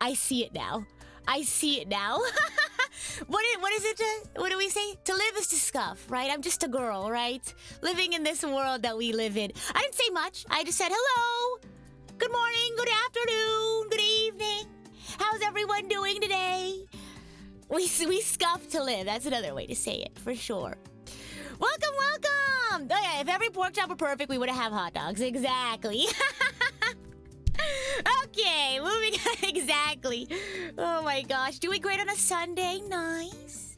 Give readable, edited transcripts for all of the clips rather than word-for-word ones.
I see it now. I see it now. What is it? What do we say? To live is to scuff, right? I'm just a girl, right? Living in this world that we live in. I didn't say much. I just said hello. Good morning, good afternoon, good evening. How's everyone doing today? We scuff to live. That's another way to say it, for sure. Welcome, welcome! Oh yeah, if every pork chop were perfect, we wouldn't have hot dogs. Exactly. Okay, moving on. Exactly. Oh my gosh. Doing great on a Sunday. Nice.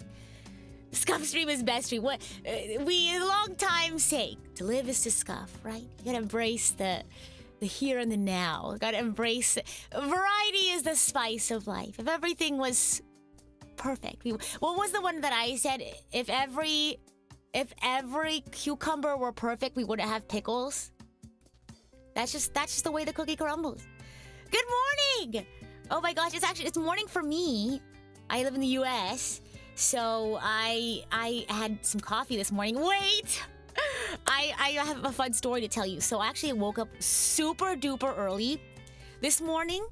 Scuff stream is best stream. What? Long time sake. To live is to scuff, right? You gotta embrace the here and the now. You gotta embrace it. Variety is the spice of life. If everything was perfect. What was the one that I said? If every cucumber were perfect, we wouldn't have pickles. That's just the way the cookie crumbles. Good morning! Oh my gosh, it's morning for me. I live in the US, so I had some coffee this morning. Wait! I have a fun story to tell you. So I actually woke up super duper early this morning.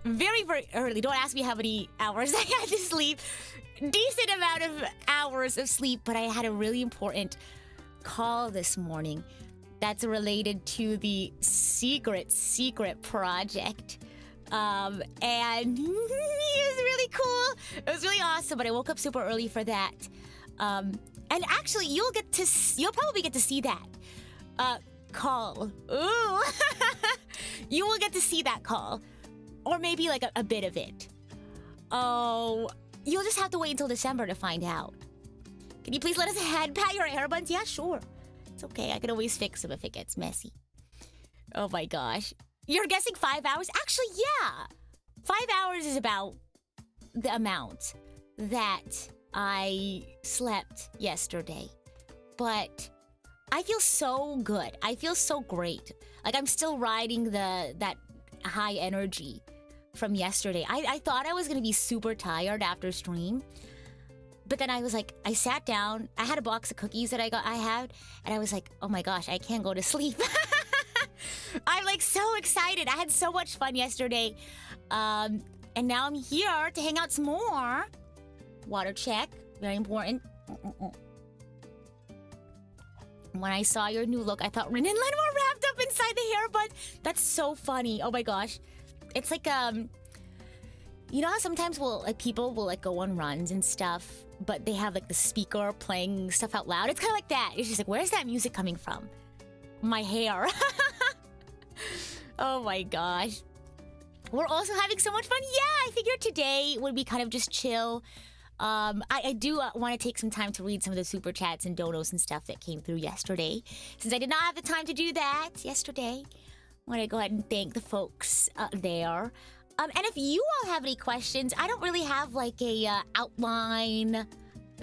Very, very early. Don't ask me how many hours I had to sleep. Decent amount of hours of sleep, but I had a really important call this morning that's related to the secret project. And it was really cool. It was really awesome, but I woke up super early for that. And actually, you'll probably get to see that call. Ooh. You will get to see that call. Or maybe like a bit of it. Oh, you'll just have to wait until December to find out. Can you please let us ahead? Pat your hair buns? Yeah, sure. It's okay. I can always fix them if it gets messy. Oh my gosh. You're guessing 5 hours? Actually, yeah. 5 hours is about the amount that I slept yesterday. But I feel so good. I feel so great. Like I'm still riding that high energy from yesterday. I thought I was going to be super tired after stream. But then I was like, I sat down. I had a box of cookies that I had. And I was like, oh my gosh, I can't go to sleep. I'm like so excited. I had so much fun yesterday. And now I'm here to hang out some more. Water check. Very important. When I saw your new look, I thought Rin and Len were wrapped up inside the hair bun. That's so funny. Oh my gosh. It's like, you know how sometimes people will go on runs and stuff, but they have like the speaker playing stuff out loud? It's kind of like that. It's just like, where's that music coming from? My hair. Oh my gosh. We're also having so much fun. Yeah, I figured today would be kind of just chill. I do want to take some time to read some of the super chats and donos and stuff that came through yesterday. Since I did not have the time to do that yesterday, I want to go ahead and thank the folks there. And if you all have any questions, I don't really have like a outline,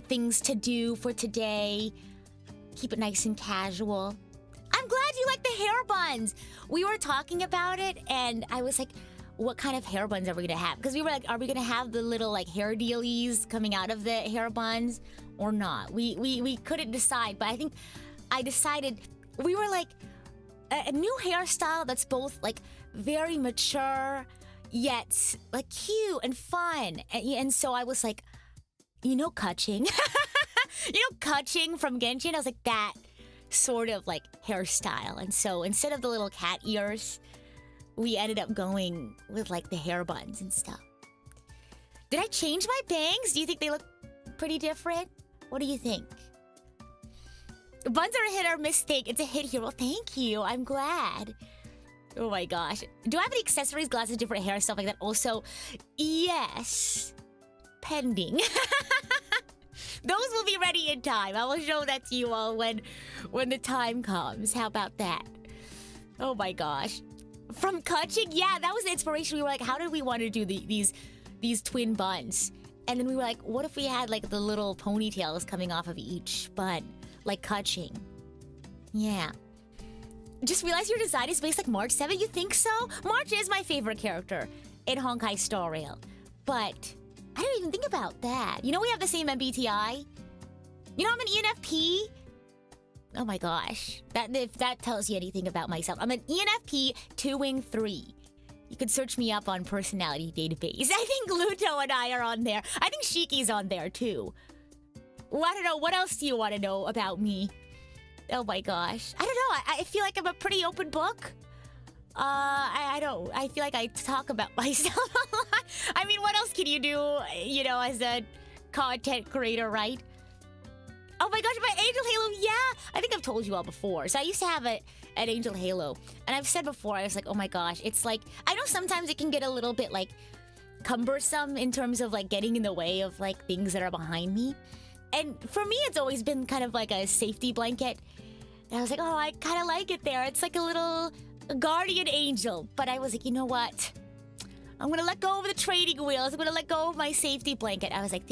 things to do for today. Keep it nice and casual. I'm glad you like the hair buns. We were talking about it, and I was like, what kind of hair buns are we gonna have? Because we were like, are we gonna have the little like hair dealies coming out of the hair buns or not? We couldn't decide, but I think I decided we were like a new hairstyle that's both like very mature yet like cute and fun. And so I was like, you know, Kaching. You know, Kaching from Genshin? I was like, that sort of like hairstyle. And so instead of the little cat ears, we ended up going with like the hair buns and stuff. Did I change my bangs? Do you think they look pretty different? What do you think? Buns are a hit or miss thing. It's a hit here. Well, thank you. I'm glad. Oh my gosh. Do I have any accessories, glasses, different hair, stuff like that? Also, yes. Pending. Those will be ready in time. I will show that to you all when the time comes. How about that? Oh my gosh. From Kaching? Yeah, that was the inspiration. We were like, how did we want to do these twin buns? And then we were like, what if we had like the little ponytails coming off of each bun? Like Kaching. Yeah. Just realized your design is based like March 7th. You think so? March is my favorite character in Honkai Star Rail. But I didn't even think about that. You know we have the same MBTI? You know I'm an ENFP? Oh my gosh. If that tells you anything about myself. I'm an ENFP 2-wing 3. You could search me up on personality database. I think Luto and I are on there. I think Shiki's on there too. Well, I don't know. What else do you want to know about me? Oh my gosh. I don't know. I feel like I'm a pretty open book. I don't. I feel like I talk about myself a lot. I mean, what else can you do, you know, as a content creator, right? Oh my gosh, my Angel Halo, yeah! I think I've told you all before. So I used to have an Angel Halo. And I've said before, I was like, oh my gosh, it's like, I know sometimes it can get a little bit like cumbersome in terms of like getting in the way of like things that are behind me. And for me, it's always been kind of like a safety blanket. And I was like, oh, I kind of like it there. It's like a little guardian angel. But I was like, you know what? I'm gonna let go of the training wheels. I'm gonna let go of my safety blanket. I was like,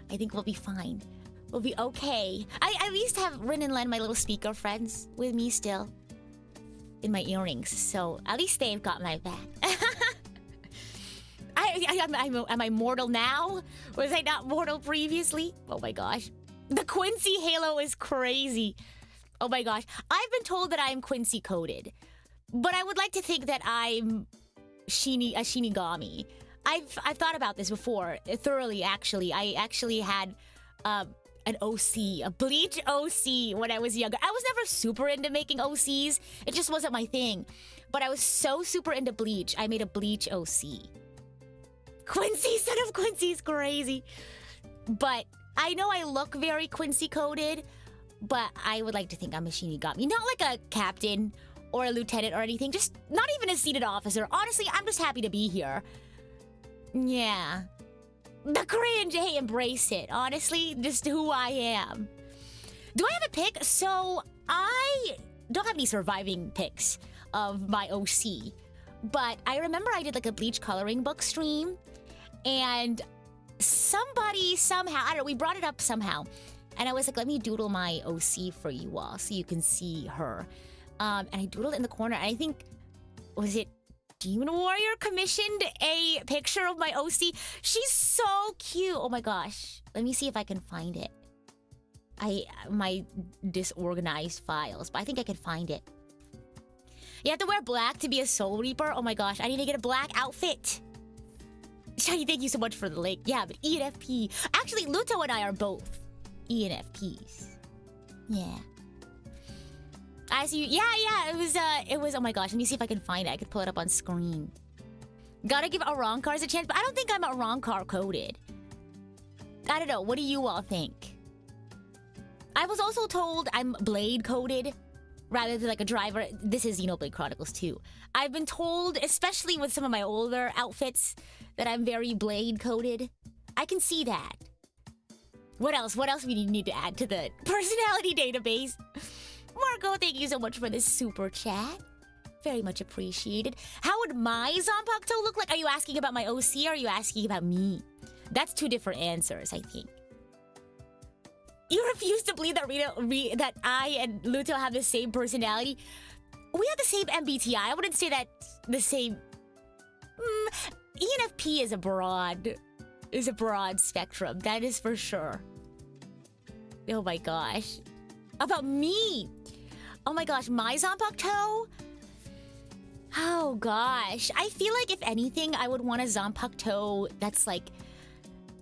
I think we'll be fine. We'll be okay. I at least have Rin and Len, my little speaker friends, with me still. In my earrings. So at least they've got my back. Am I mortal now? Was I not mortal previously? Oh my gosh. The Quincy Halo is crazy. Oh my gosh. I've been told that I'm Quincy coded. But I would like to think that I'm a Shinigami. I've thought about this before, thoroughly actually. I actually had an OC, a Bleach OC when I was younger. I was never super into making OCs. It just wasn't my thing. But I was so super into Bleach, I made a Bleach OC. Quincy, son of Quincy is crazy. But I know I look very Quincy coded, but I would like to think I'm a Shinigami. Not like a captain or a lieutenant or anything, just not even a seated officer. Honestly, I'm just happy to be here. Yeah. The cringe, hey, embrace it. Honestly, just who I am. Do I have a pick? So, I don't have any surviving pics of my OC. But I remember I did like a Bleach coloring book stream. And somebody, somehow, I don't know, we brought it up somehow. And I was like, let me doodle my OC for you all so you can see her. And I doodled it in the corner. And I think, was it Demon Warrior commissioned a picture of my OC? She's so cute. Oh my gosh. Let me see if I can find it. My disorganized files, but I think I can find it. You have to wear black to be a Soul Reaper? Oh my gosh, I need to get a black outfit. Shiny, thank you so much for the link. Yeah, but ENFP. Actually, Luto and I are both ENFPs. Yeah. I see you. Yeah, it was, oh my gosh, let me see if I can find it. I could pull it up on screen. Gotta give Arankars a chance, but I don't think I'm Arankar coded. I don't know, what do you all think? I was also told I'm Blade coded, rather than like a driver. This is Xenoblade Chronicles 2. I've been told, especially with some of my older outfits, that I'm very Blade coded. I can see that. What else? What else we need to add to the personality database? Marco, thank you so much for this super chat. Very much appreciated. How would my Zanpakuto look like? Are you asking about my OC or are you asking about me? That's two different answers, I think. You refuse to believe that that I and Luto have the same personality? We have the same MBTI. I wouldn't say that's the same. ENFP is a broad spectrum. That is for sure. Oh my gosh. About me. Oh my gosh, my Zanpakuto? Oh gosh. I feel like if anything, I would want a Zanpakuto that's like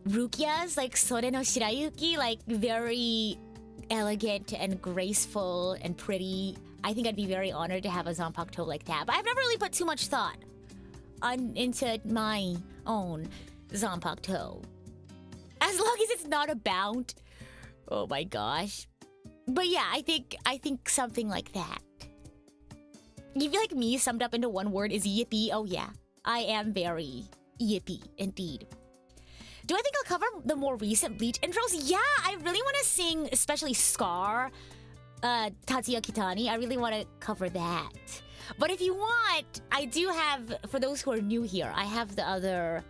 Rukia's, like Sore no Shirayuki, like very elegant and graceful and pretty. I think I'd be very honored to have a Zanpakuto like that. But I've never really put too much thought into my own Zanpakuto. As long as it's not about. Oh my gosh. But yeah, I think something like that. You feel like me summed up into one word is yippee? Oh yeah, I am very yippee indeed. Do I think I'll cover the more recent Bleach intros? Yeah, I really want to sing, especially Scar, Tatsuya Kitani. I really want to cover that. But if you want, I do have, for those who are new here, I have the other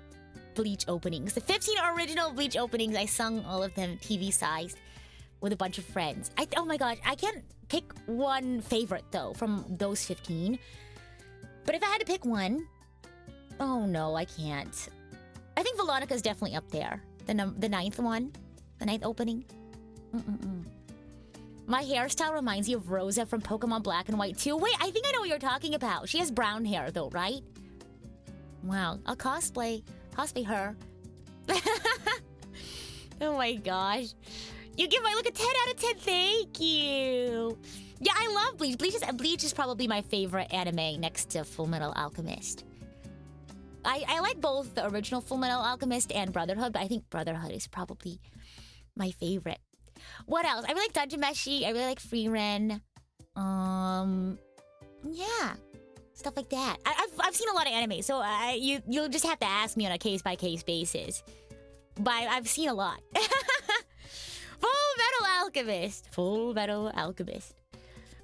Bleach openings. The 15 original Bleach openings, I sung all of them TV-sized with a bunch of friends. Oh my gosh, I can't pick one favorite though from those 15. But if I had to pick one, oh no, I can't. I think Velonica's definitely up there. The 9th one, the 9th opening. My hairstyle reminds you of Rosa from Pokemon Black and White 2. Wait, I think I know what you're talking about. She has brown hair though, right? Wow. I'll cosplay her. Oh my gosh. You give my look a 10 out of 10. Thank you. Yeah, I love Bleach. Bleach is probably my favorite anime next to Full Metal Alchemist. I like both the original Full Metal Alchemist and Brotherhood, but I think Brotherhood is probably my favorite. What else? I really like Dungeon Meshi. I really like Frieren. Yeah. Stuff like that. I've seen a lot of anime, so you'll just have to ask me on a case-by-case basis. But I've seen a lot. Full Metal Alchemist.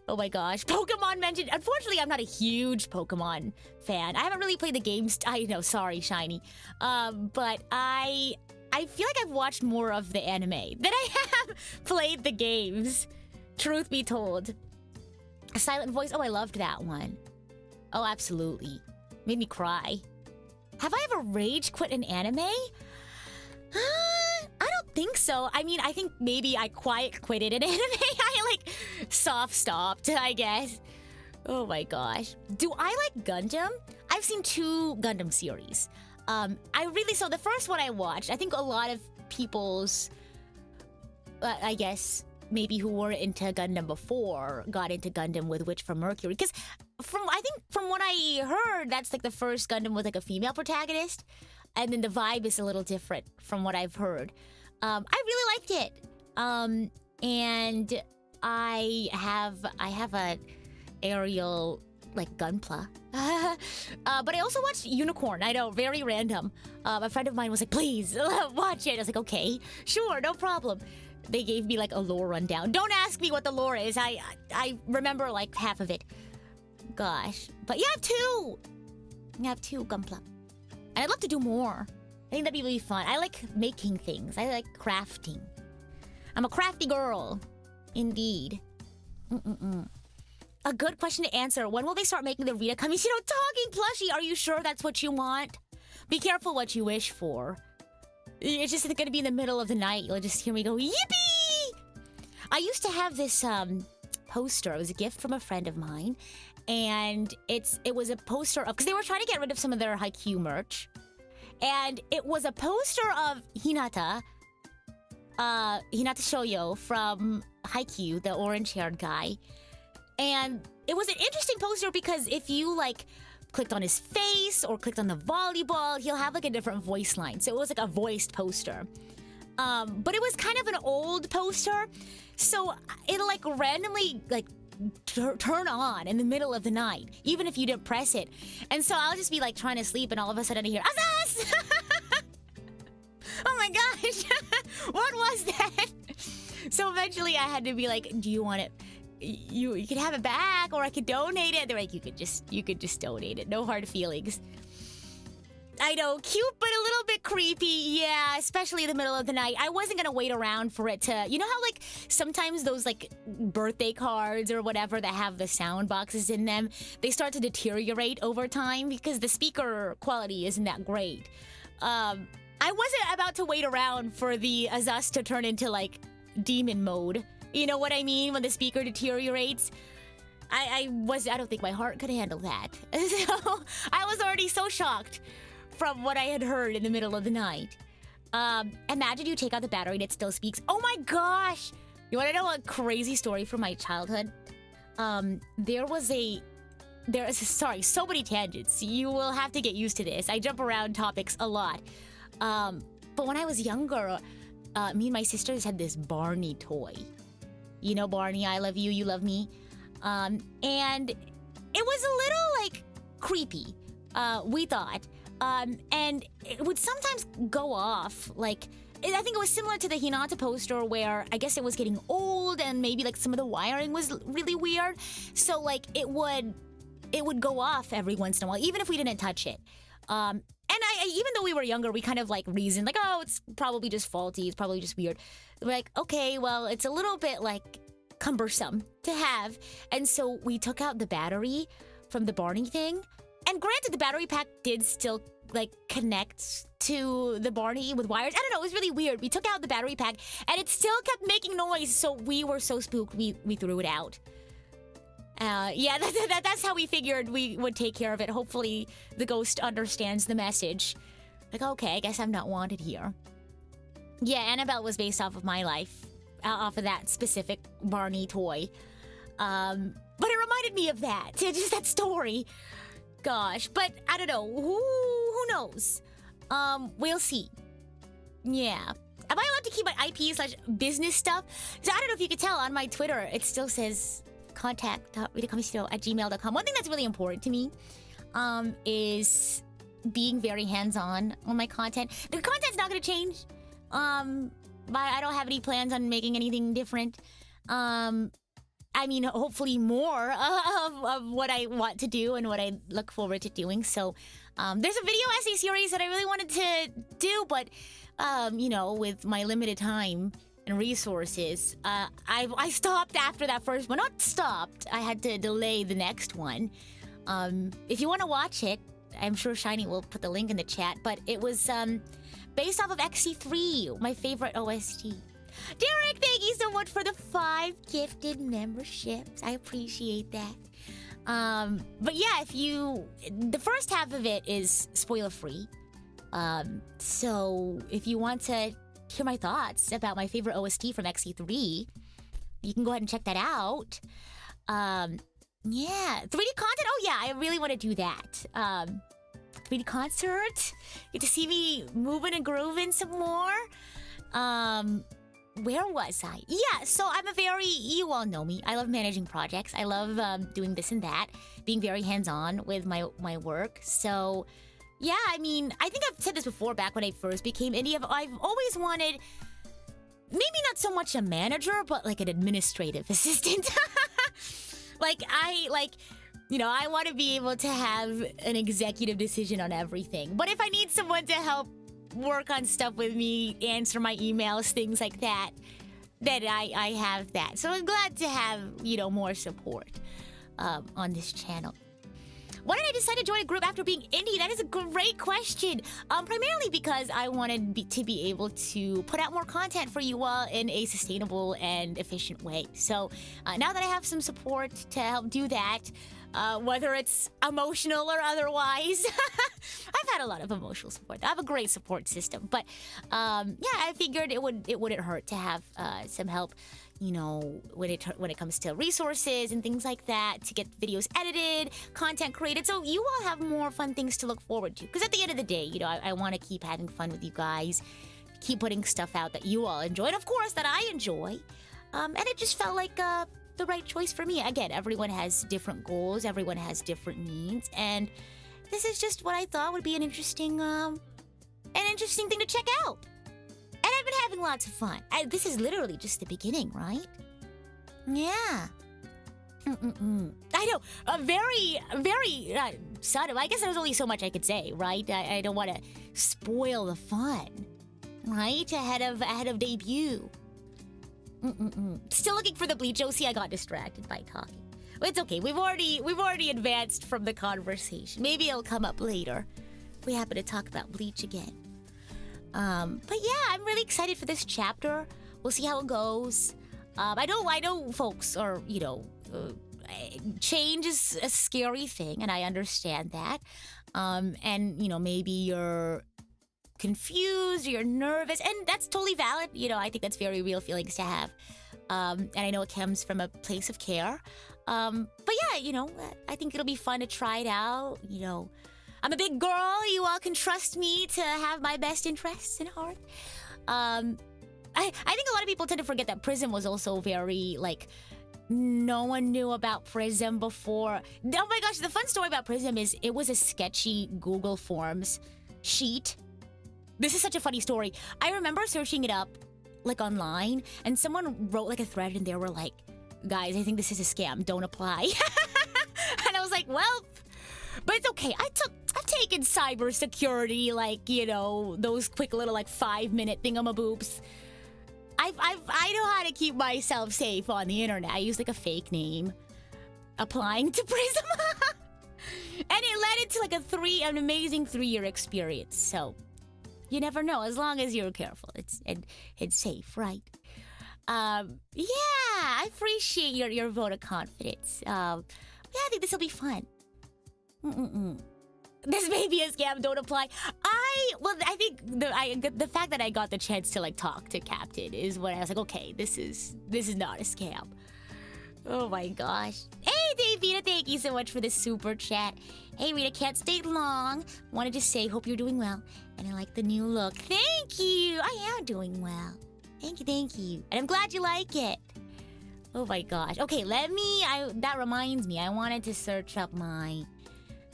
Oh my gosh. Pokemon mentioned. Unfortunately, I'm not a huge Pokemon fan. I haven't really played the games. I know, sorry, Shiny. But I feel like I've watched more of the anime than I have played the games. Truth be told. A Silent Voice. Oh, I loved that one. Oh, absolutely. Made me cry. Have I ever rage quit an anime? I don't think so. I mean, I think maybe I quiet quitted an anime. I like soft stopped, I guess. Oh my gosh. Do I like Gundam? I've seen 2 Gundam series. So the first one I watched, I think a lot of people's, I guess, maybe who were into Gundam before got into Gundam with Witch from Mercury. Because from what I heard, that's like the first Gundam with like a female protagonist. And then the vibe is a little different from what I've heard. I really liked it. And I have a aerial like Gunpla. But I also watched Unicorn. I know, very random. A friend of mine was like, please watch it. I was like, okay, sure, no problem. They gave me like a lore rundown. Don't ask me what the lore is. I remember like half of it. Gosh. But yeah, I have two Gunpla. And I'd love to do more. I think that'd be really fun. I like making things. I like crafting. I'm a crafty girl. Indeed. A good question to answer. When will they start making the Rita Kamishiro talking plushie? Are you sure that's what you want? Be careful what you wish for. It's just going to be in the middle of the night. You'll just hear me go, yippee! I used to have this poster. It was a gift from a friend of mine. And it was a poster of... Because they were trying to get rid of some of their Haikyuu merch. And it was a poster of Hinata. Hinata Shoyo from Haikyuu, the orange-haired guy. And it was an interesting poster because if you, like, clicked on his face or clicked on the volleyball, he'll have, like, a different voice line. So it was, like, a voiced poster. But it was kind of an old poster. So it'll, like, randomly, like... turn on in the middle of the night, even if you didn't press it. And so I'll just be like trying to sleep and all of a sudden I hear Azaz! Oh my gosh! What was that? So eventually I had to be like, do you want it? You could have it back or I could donate it. They're like, you could just donate it. No hard feelings. I know, cute, but a little bit creepy. Yeah, especially in the middle of the night. I wasn't gonna wait around for it to... You know how, like, sometimes those, like, birthday cards or whatever that have the sound boxes in them, they start to deteriorate over time because the speaker quality isn't that great. I wasn't about to wait around for the Azaz to turn into, like, demon mode. You know what I mean? When the speaker deteriorates. I don't think my heart could handle that. So, I was already so shocked from what I had heard in the middle of the night. Imagine you take out the battery and it still speaks. Oh my gosh! You wanna know a crazy story from my childhood? Sorry, so many tangents. You will have to get used to this. I jump around topics a lot. But when I was younger, me and my sisters had this Barney toy. You know Barney, I love you, you love me. And it was a little, like, creepy, we thought. And it would sometimes go off, like, I think it was similar to the Hinata poster where I guess it was getting old and maybe, like, some of the wiring was really weird. So, like, it would go off every once in a while, even if we didn't touch it. And even though we were younger, we kind of, like, reasoned, like, oh, it's probably just faulty, it's probably just weird. We're like, okay, well, it's a little bit, like, cumbersome to have. And so we took out the battery from the Barney thing. And granted, the battery pack did still, like, connect to the Barney with wires. I don't know, it was really weird. We took out the battery pack, and it still kept making noise, so we were so spooked, we threw it out. Yeah, that's how we figured we would take care of it. Hopefully the ghost understands the message. Like, okay, I guess I'm not wanted here. Yeah, Annabelle was based off of my life, off of that specific Barney toy. But it reminded me of that, just that story. Gosh, but I don't know. Who knows? We'll see. Yeah. Am I allowed to keep my IP/business stuff? So I don't know if you could tell on my Twitter, it still says contact.ritakamishiro@gmail.com. One thing that's really important to me is being very hands-on my content. The content's not going to change. But I don't have any plans on making anything different. I mean, hopefully more of what I want to do and what I look forward to doing. So there's a video essay series that I really wanted to do, but you know, with my limited time and resources, I stopped after that first one. Not stopped. I had to delay the next one. If you want to watch it, I'm sure Shiny will put the link in the chat, but it was based off of XC3, my favorite OST. Derek, thank you so much for the 5 gifted memberships. I appreciate that. But yeah, the first half of it is spoiler free. So if you want to hear my thoughts about my favorite OST from XC3, you can go ahead and check that out. Yeah, 3D content? Oh yeah, I really want to do that. 3D concert? Get to see me moving and grooving some more? Where was I? Yeah, so you all know me. I love managing projects. I love doing this and that, being very hands-on with my work. So, yeah, I mean, I think I've said this before back when I first became indie. I've always wanted, maybe not so much a manager, but like an administrative assistant. I want to be able to have an executive decision on everything. But if I need someone to help work on stuff with me, answer my emails, things like that, then I have that. So I'm glad to have, more support on this channel. Why did I decide to join a group after being indie? That is a great question. Primarily because I wanted to be able to put out more content for you all in a sustainable and efficient way. So now that I have some support to help do that, whether it's emotional or otherwise, I've had a lot of emotional support. I have a great support system, but yeah, I figured it wouldn't hurt to have some help. When it comes to resources and things like that, to get videos edited, content created, so you all have more fun things to look forward to. Because at the end of the day, I want to keep having fun with you guys, keep putting stuff out that you all enjoy, and of course that I enjoy. And it just felt like the right choice for me. Again, everyone has different goals, everyone has different needs, and this is just what I thought would be an interesting thing to check out. And I've been having lots of fun. This is literally just the beginning, right? Yeah. I know. Very, very sudden. I guess there's only so much I could say, right? I don't want to spoil the fun, right? Ahead of debut. Still looking for the Bleach OC. I got distracted by talking. It's okay. We've already advanced from the conversation. Maybe it'll come up later if we happen to talk about Bleach again. But yeah, I'm really excited for this chapter. We'll see how it goes. I know folks are, change is a scary thing, and I understand that. And, maybe you're confused, or you're nervous, and that's totally valid. I think that's very real feelings to have. And I know it comes from a place of care. But yeah, I think it'll be fun to try it out, I'm a big girl. You all can trust me to have my best interests in heart. I think a lot of people tend to forget that Prism was also very, no one knew about Prism before. Oh my gosh, the fun story about Prism is it was a sketchy Google Forms sheet. This is such a funny story. I remember searching it up, online, and someone wrote, a thread, and they were like, guys, I think this is a scam. Don't apply. And I was like, well, but it's okay. I've taken cybersecurity, those quick little 5-minute thingamaboops. I know how to keep myself safe on the internet. I use a fake name, applying to Prism, and it led into an amazing 3-year experience. So you never know. As long as you're careful, it's safe, right? Yeah. I appreciate your vote of confidence. Yeah, I think this will be fun. This may be a scam. Don't apply. I think the fact that I got the chance to like talk to Captain is when I was like, okay, this is not a scam. Oh my gosh. Hey, Davina, thank you so much for the super chat. Hey, Rita, can't stay long. Wanted to say, hope you're doing well. And I like the new look. Thank you. I am doing well. Thank you. And I'm glad you like it. Oh my gosh. Okay, that reminds me. I wanted to search up my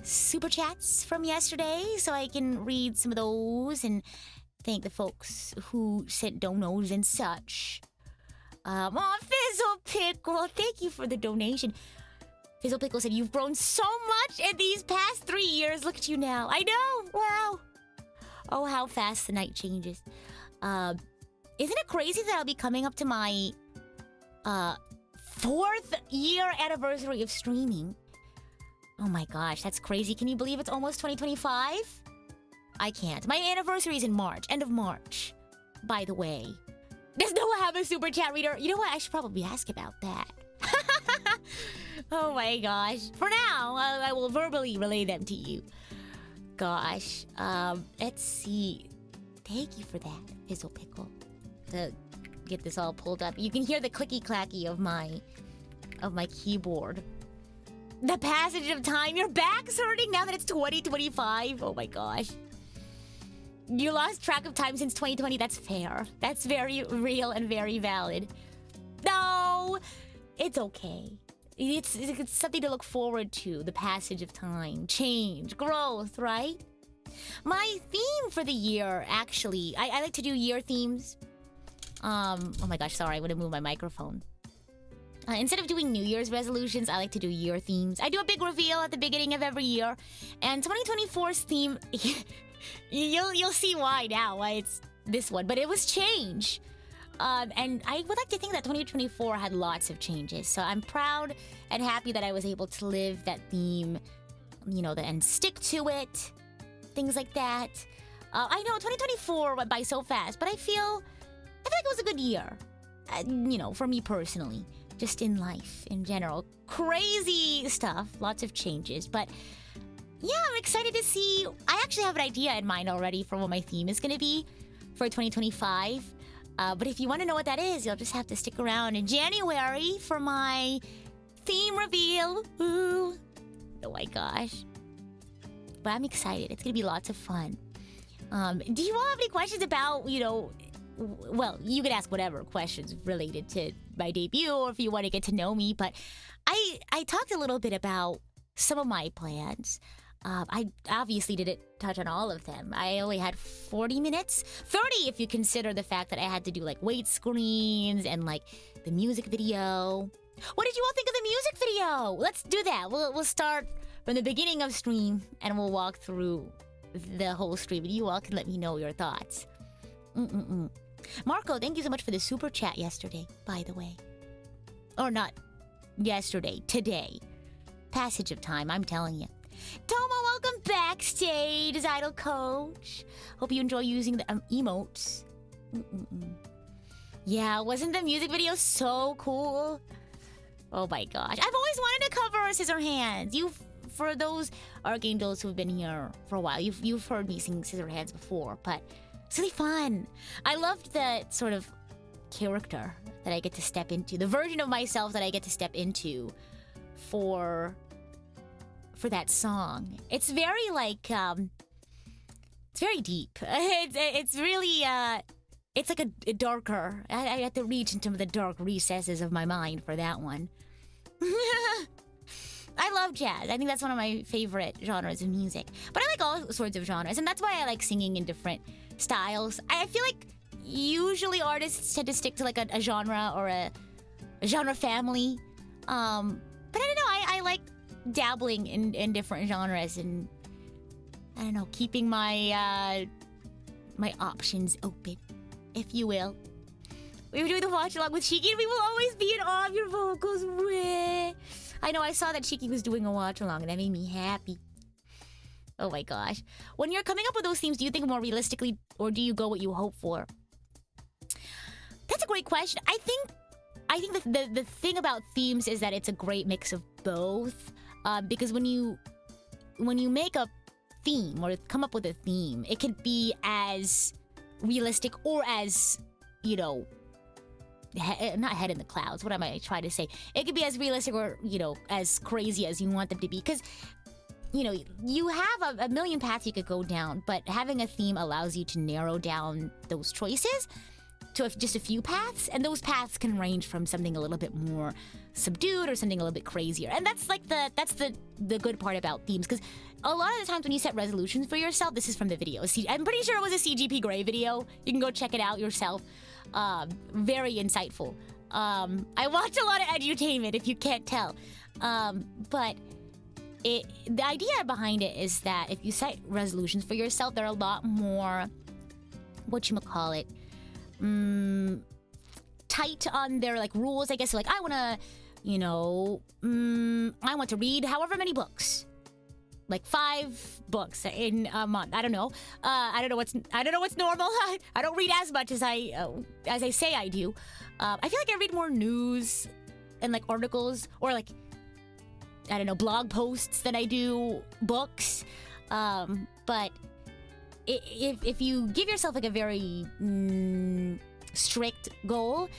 super chats from yesterday so I can read some of those and thank the folks who sent donos and such. Fizzle Pickle, thank you for the donation. Fizzle Pickle said, you've grown so much in these past 3 years. Look at you now. I know. Wow. Oh, how fast the night changes. Isn't it crazy that I'll be coming up to my 4th year anniversary of streaming? Oh my gosh, that's crazy. Can you believe it's almost 2025? I can't. My anniversary is in March, end of March, by the way. Does Noah have a super chat reader? You know what? I should probably ask about that. Oh my gosh. For now, I will verbally relay them to you. Gosh. Let's see. Thank you for that, Fizzle Pickle. To get this all pulled up. You can hear the clicky-clacky of my keyboard. The passage of time. Your back's hurting now that it's 2025. Oh my gosh. You lost track of time since 2020. That's fair. That's very real and very valid. No, it's okay. It's something to look forward to. The passage of time, change, growth, right? My theme for the year, actually, I like to do year themes. Oh my gosh, sorry, I want to move my microphone. Instead of doing New Year's resolutions, I like to do year themes. I do a big reveal at the beginning of every year. And 2024's theme, you'll see why now, why it's this one. But it was change. And I would like to think that 2024 had lots of changes. So I'm proud and happy that I was able to live that theme, and stick to it. Things like that. I know 2024 went by so fast, but I feel like it was a good year. For me personally. Just in life, in general. Crazy stuff. Lots of changes. But yeah, I'm excited to see. I actually have an idea in mind already for what my theme is going to be for 2025. But if you want to know what that is, you'll just have to stick around in January for my theme reveal. Ooh. Oh my gosh. But I'm excited. It's going to be lots of fun. Do you all have any questions about, well, you could ask whatever questions related to my debut or if you want to get to know me, but I talked a little bit about some of my plans. I obviously didn't touch on all of them. I only had 40 minutes. 30 if you consider the fact that I had to do weight screens and the music video. What did you all think of the music video? Let's do that. We'll start from the beginning of stream and we'll walk through the whole stream and you all can let me know your thoughts. Marco, thank you so much for the super chat yesterday, by the way. Or not yesterday, today. Passage of time, I'm telling you. Tomo, welcome backstage as Idol Coach. Hope you enjoy using the emotes. Yeah, wasn't the music video so cool? Oh my gosh. I've always wanted to cover Scissorhands. For those Archangels who've been here for a while, you've heard me sing Scissorhands before, but it's really fun. I loved the sort of character that I get to step into, the version of myself that I get to step into for that song. It's very it's very deep. It's really it's like a darker. I have to reach into the dark recesses of my mind for that one. I love jazz. I think that's one of my favorite genres of music. But I like all sorts of genres, and that's why I like singing in different styles. I feel like usually artists tend to stick to a genre or a genre family. But I don't know, I like dabbling in different genres and I don't know, keeping my my options open, if you will. We were doing the watch along with Shiki and we will always be in awe of your vocals. Weh. I know, I saw that Shiki was doing a watch along and that made me happy. Oh my gosh. When you're coming up with those themes, do you think more realistically or do you go what you hope for? That's a great question. I think I think the thing about themes is that it's a great mix of both. Because when you make a theme or come up with a theme, it can be as realistic or as, you know, not head in the clouds. What am I trying to say? It could be as realistic or, you know, as crazy as you want them to be. Because, you know, you have a million paths you could go down, but having a theme allows you to narrow down those choices to just a few paths, and those paths can range from something a little bit more subdued or something a little bit crazier. And that's like the good part about themes, because a lot of the times when you set resolutions for yourself, this is from the video. I'm pretty sure it was a CGP Grey video. You can go check it out yourself. Very insightful. I watch a lot of edutainment, if you can't tell. But the idea behind it is that if you set resolutions for yourself, they're a lot more, whatchamacallit, tight on their like rules, I guess. Like, I want to, you know, I want to read however many books, like 5 books in a month. I don't know. I don't know what's normal. I don't read as much as I say I do. I feel like I read more news and like articles or like, I don't know, blog posts than I do books. But if you give yourself like a very strict goal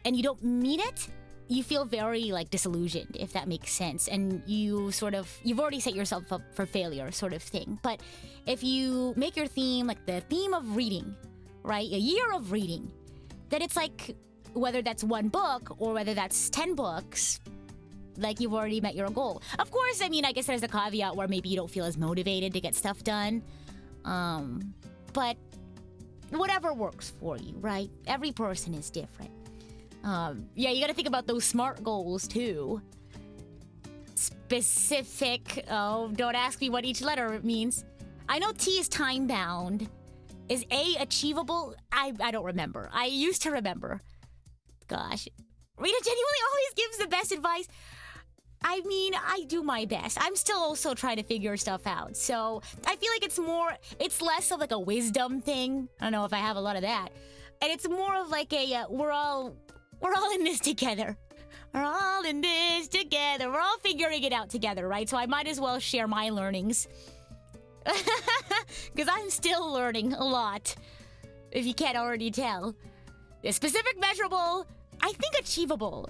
and you don't meet it, you feel very like disillusioned, if that makes sense, and you've already set yourself up for failure, sort of thing. But if you make your theme like the theme of reading, right, a year of reading, then it's like, whether that's 1 book or whether that's 10 books, like you've already met your goal. Of course, I mean, I guess there's a caveat where maybe you don't feel as motivated to get stuff done. But whatever works for you, right? Every person is different. Yeah, you gotta think about those SMART goals too. Specific. Oh, don't ask me what each letter means. I know T is time bound. Is A achievable? I don't remember. I used to remember. Gosh. Rita genuinely always gives the best advice. I mean, I do my best. I'm still also trying to figure stuff out. So I feel like it's less of like a wisdom thing. I don't know if I have a lot of that. And it's more of like a, we're all in this together. We're all in this together. We're all figuring it out together, right? So I might as well share my learnings. Because I'm still learning a lot, if you can't already tell. Specific, measurable, I think achievable,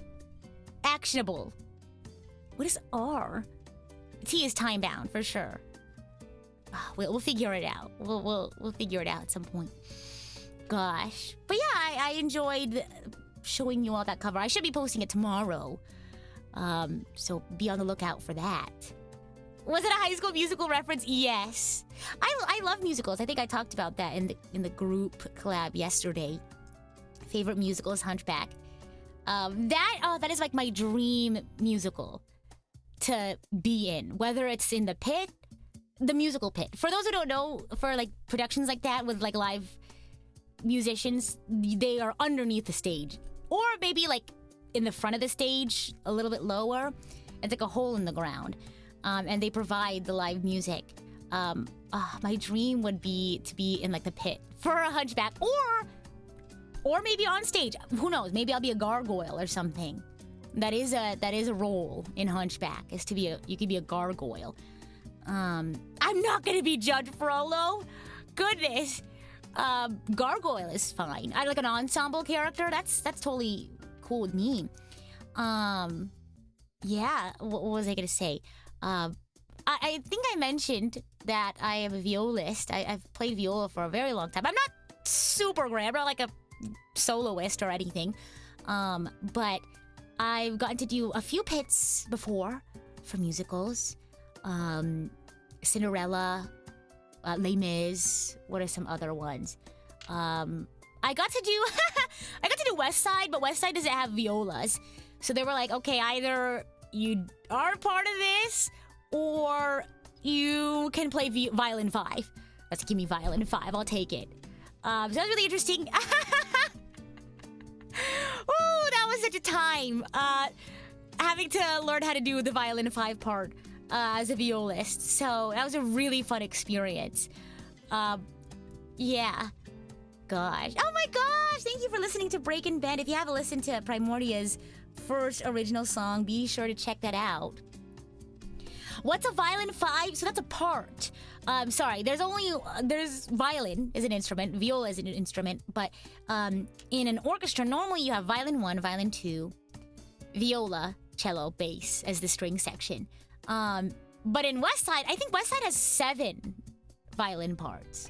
actionable. What is R? T is time bound for sure. We'll figure it out. We'll figure it out at some point. Gosh, but yeah, I enjoyed showing you all that cover. I should be posting it tomorrow, so be on the lookout for that. Was it a High School Musical reference? Yes. I love musicals. I think I talked about that in the group collab yesterday. Favorite musical is Hunchback. That is like my dream musical to be in, whether it's in the pit, the musical pit. For those who don't know, for like productions like that with like live musicians, they are underneath the stage, or maybe like in the front of the stage, a little bit lower. It's like a hole in the ground, and they provide the live music. My dream would be to be in like the pit for a Hunchback, or maybe on stage. Who knows? Maybe I'll be a gargoyle or something. That is a role in Hunchback. You could be a gargoyle. I'm not gonna be Judge Frollo. Goodness. Gargoyle is fine. I like an ensemble character. That's totally cool with me. Yeah. What was I gonna say? I think I mentioned that I am a violist. I've played viola for a very long time. I'm not super great. I'm not like a soloist or anything. But I've gotten to do a few pits before for musicals. Cinderella, Les Mis. What are some other ones? I got to do West Side, but West Side doesn't have violas. So they were like, okay, either you are part of this, or you can play Violin 5. Let's give me Violin 5. I'll take it. So that was really interesting. Oh, that was such a time. Having to learn how to do the Violin 5 part as a violist. So that was a really fun experience. Yeah. gosh. Oh my gosh. Thank you for listening to Break and Bend. If you haven't listened to Primordia's first original song, be sure to check that out. What's a violin 5? So that's a part. Sorry, there's violin is an instrument, viola is an instrument, but in an orchestra, normally you have violin 1, violin 2, viola, cello, bass as the string section. But in West Side, I think West Side has 7 violin parts.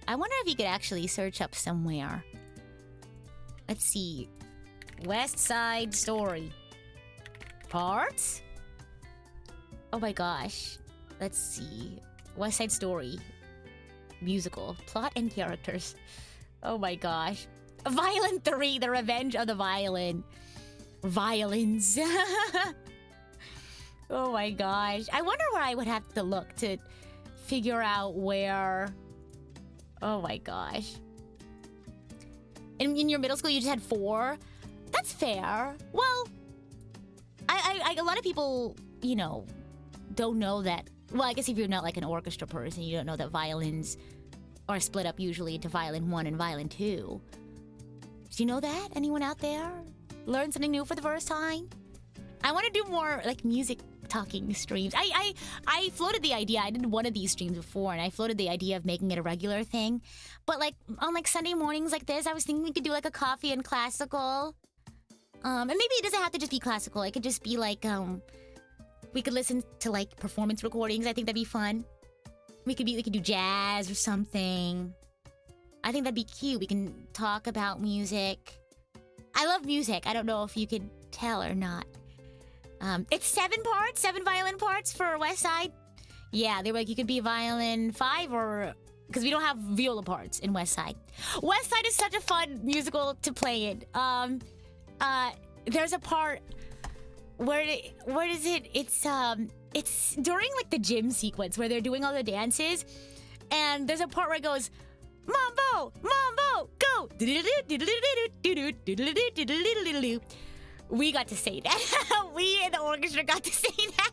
I wonder if you could actually search up somewhere. Let's see. West Side Story. Parts? Oh my gosh. Let's see. West Side Story. Musical. Plot and characters. Oh my gosh. Violin 3, The Revenge of the Violin. Violins. Oh my gosh. I wonder where I would have to look to figure out where... Oh my gosh. In your middle school, you just had 4? That's fair. Well, a lot of people, you know, don't know that. Well, I guess if you're not like an orchestra person, you don't know that violins are split up usually into violin 1 and violin 2. Do you know that? Anyone out there? Learn something new for the first time? I want to do more like music talking streams. I floated the idea. I did one of these streams before, and I floated the idea of making it a regular thing. But like on like Sunday mornings like this, I was thinking we could do like a coffee and classical. And maybe it doesn't have to just be classical. It could just be like we could listen to like performance recordings. I think that'd be fun. We could do jazz or something. I think that'd be cute. We can talk about music. I love music. I don't know if you could tell or not. It's 7 violin parts for West Side. Yeah, they were like, you could be violin 5 or... Because we don't have viola parts in West Side. West Side is such a fun musical to play in. There's a part... Where is it? It's during like the gym sequence where they're doing all the dances. And there's a part where it goes... Mambo! Mambo! Go! We got to say that. We in the orchestra got to say that.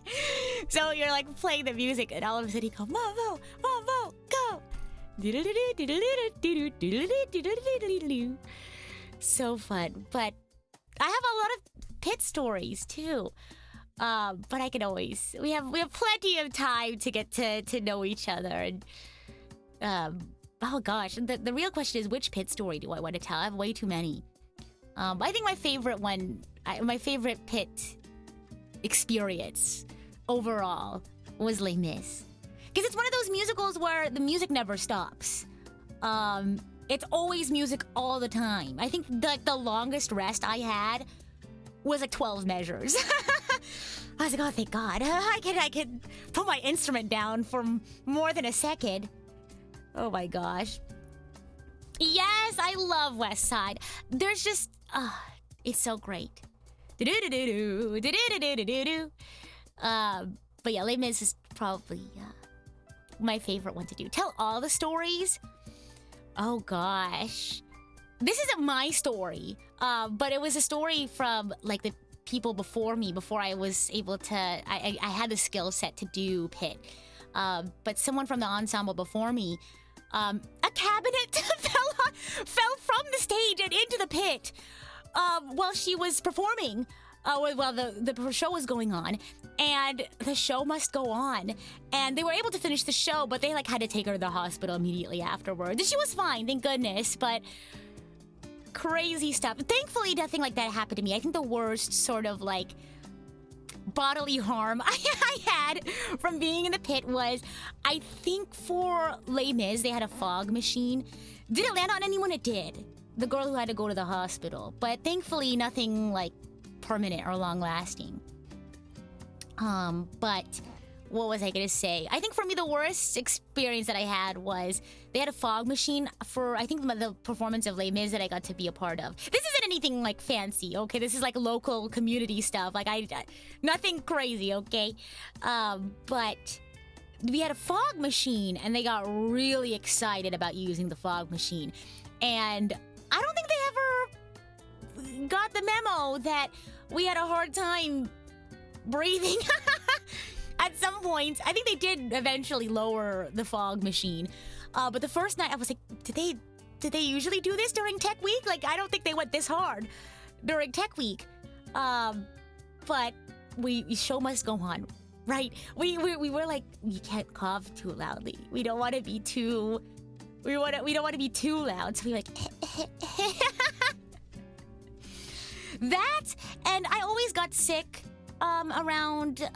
So you're like playing the music and all of a sudden you go, Mambo! Mambo! Go! So fun. But I have a lot of pit stories too. But I can always... We have plenty of time to get to know each other. And oh gosh, the real question is, which pit story do I want to tell? I have way too many. I think my favorite one... my favorite pit experience overall was Les Mis. Because it's one of those musicals where the music never stops. It's always music all the time. I think the longest rest I had was like 12 measures. I was like, oh, thank God. I could put my instrument down for more than a second. Oh my gosh. Yes, I love West Side. There's just... it's so great. But yeah, Les Mis is probably my favorite one to do. Tell all the stories. Oh gosh, this isn't my story, but it was a story from like the people before me. Before I was able to, I had the skill set to do pit. But someone from the ensemble before me, a cabinet fell from the stage and into the pit. While she was performing, while the show was going on, and the show must go on, and they were able to finish the show, but they like had to take her to the hospital immediately afterwards. And she was fine, thank goodness, but crazy stuff. Thankfully, nothing like that happened to me. I think the worst sort of like bodily harm I had from being in the pit was, I think for Les Mis, they had a fog machine. Did it land on anyone? It did. The girl who had to go to the hospital. But thankfully, nothing, like, permanent or long-lasting. But what was I gonna say? I think for me, the worst experience that I had was they had a fog machine for, I think, the performance of Les Mis that I got to be a part of. This isn't anything, like, fancy, okay? This is, like, local community stuff. Like, nothing crazy, okay? But we had a fog machine, and they got really excited about using the fog machine. And I don't think they ever got the memo that we had a hard time breathing at some points. I think they did eventually lower the fog machine. But the first night I was like, did did they usually do this during Tech Week? Like, I don't think they went this hard during Tech Week. But show must go on, right? We were like, we can't cough too loudly. We don't want to be too loud. So we were like, that, and I always got sick around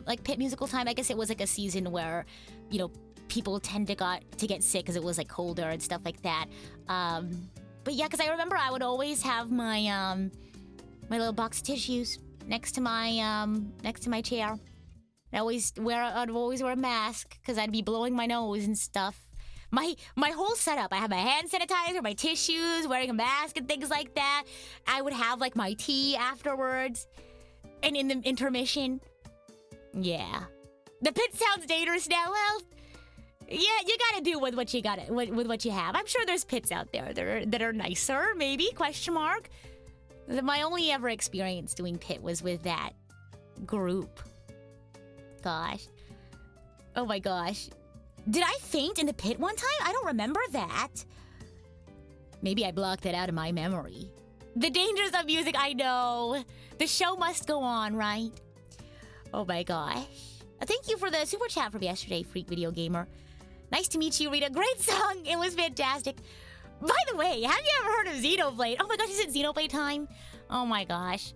like Pit musical time. I guess it was like a season where, you know, people tend to get sick because it was like colder and stuff like that. But yeah, because I remember I would always have my my little box of tissues next to my chair. I'd always wear a mask because I'd be blowing my nose and stuff. My whole setup, I have my hand sanitizer, my tissues, wearing a mask and things like that. I would have like my tea afterwards and in the intermission. Yeah. The pit sounds dangerous now. Well, yeah, you gotta do with what you have. I'm sure there's pits out there that are nicer, maybe, question mark. My only ever experience doing pit was with that group. Gosh. Oh my gosh. Did I faint in the pit one time? I don't remember that. Maybe I blocked it out of my memory. The dangers of music, I know. The show must go on, right? Oh my gosh. Thank you for the super chat from yesterday, Freak Video Gamer. Nice to meet you, Rita. Great song. It was fantastic. By the way, have you ever heard of Xenoblade? Oh my gosh, is it Xenoblade time? Oh my gosh.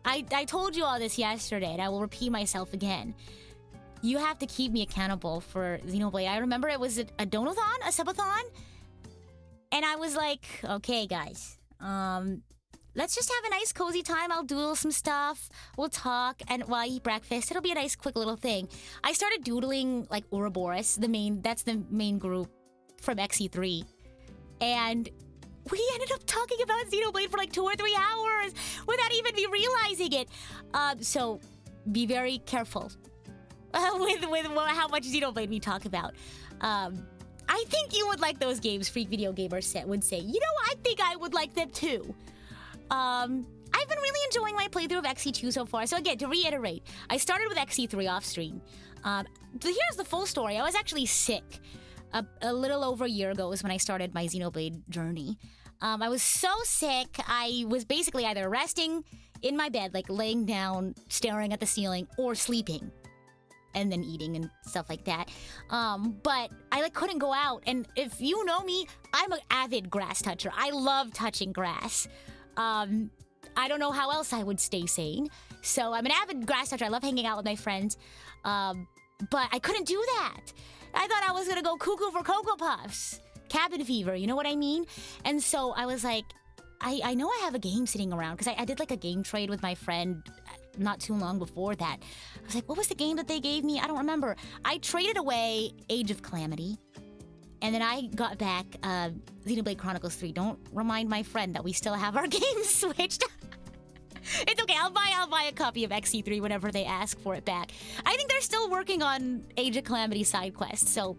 I told you all this yesterday, and I will repeat myself again. You have to keep me accountable for Xenoblade. I remember it was a donathon, a subathon. And I was like, okay, guys. Let's just have a nice cozy time. I'll doodle some stuff. We'll talk, and while I eat breakfast, it'll be a nice quick little thing. I started doodling like Ouroboros, that's the main group from XE3. And we ended up talking about Xenoblade for like 2 or 3 hours without even me realizing it. So be very careful with how much Xenoblade we talk about. I think you would like those games, Freak Video Gamer would say. You know, I think I would like them too. I've been really enjoying my playthrough of XE2 so far. So again, to reiterate, I started with XE3 off stream. Here's the full story. I was actually sick. A little over a year ago was when I started my Xenoblade journey. I was so sick, I was basically either resting in my bed, like laying down, staring at the ceiling, or sleeping. And then eating and stuff like that. But I like couldn't go out. And if you know me, I'm an avid grass toucher. I love touching grass. I don't know how else I would stay sane. So I'm an avid grass toucher. I love hanging out with my friends. But I couldn't do that. I thought I was gonna go cuckoo for Cocoa Puffs. Cabin fever, you know what I mean? And so I was like, I know I have a game sitting around, because I did like a game trade with my friend not too long before that. I was like, what was the game that they gave me? I don't remember. I traded away Age of Calamity, and then I got back Xenoblade Chronicles 3. Don't remind my friend that we still have our games switched. It's okay, I'll buy a copy of XE3 whenever they ask for it back. I think they're still working on Age of Calamity side quests, so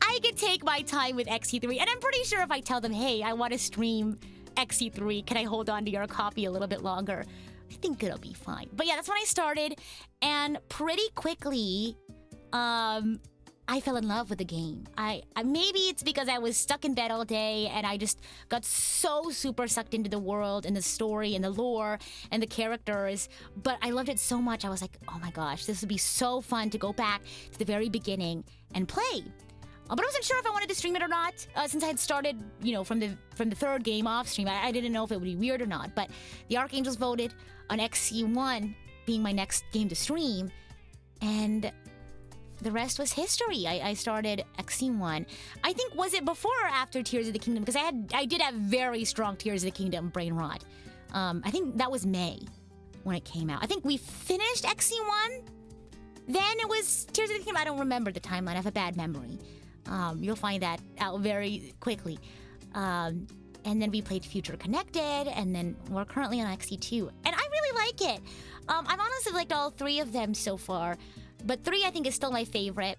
I can take my time with XE3, and I'm pretty sure if I tell them, hey, I want to stream XE3, can I hold on to your copy a little bit longer? I think it'll be fine. But yeah, that's when I started, and pretty quickly, I fell in love with the game. I maybe it's because I was stuck in bed all day and I just got so super sucked into the world and the story and the lore and the characters, but I loved it so much. I was like, oh my gosh, this would be so fun to go back to the very beginning and play. But I wasn't sure if I wanted to stream it or not, since I had started, you know, from the third game off stream. I didn't know if it would be weird or not, but the Archangels voted on XE1 being my next game to stream, and the rest was history. I started XE1. I think, was it before or after Tears of the Kingdom? Because I did have very strong Tears of the Kingdom brain rot. I think that was May when it came out. I think we finished XE1, then it was Tears of the Kingdom. I don't remember the timeline. I have a bad memory. You'll find that out very quickly. And then we played Future Connected, and then we're currently on XE2. And I really like it. I've honestly liked all 3 of them so far. But 3, I think, is still my favorite.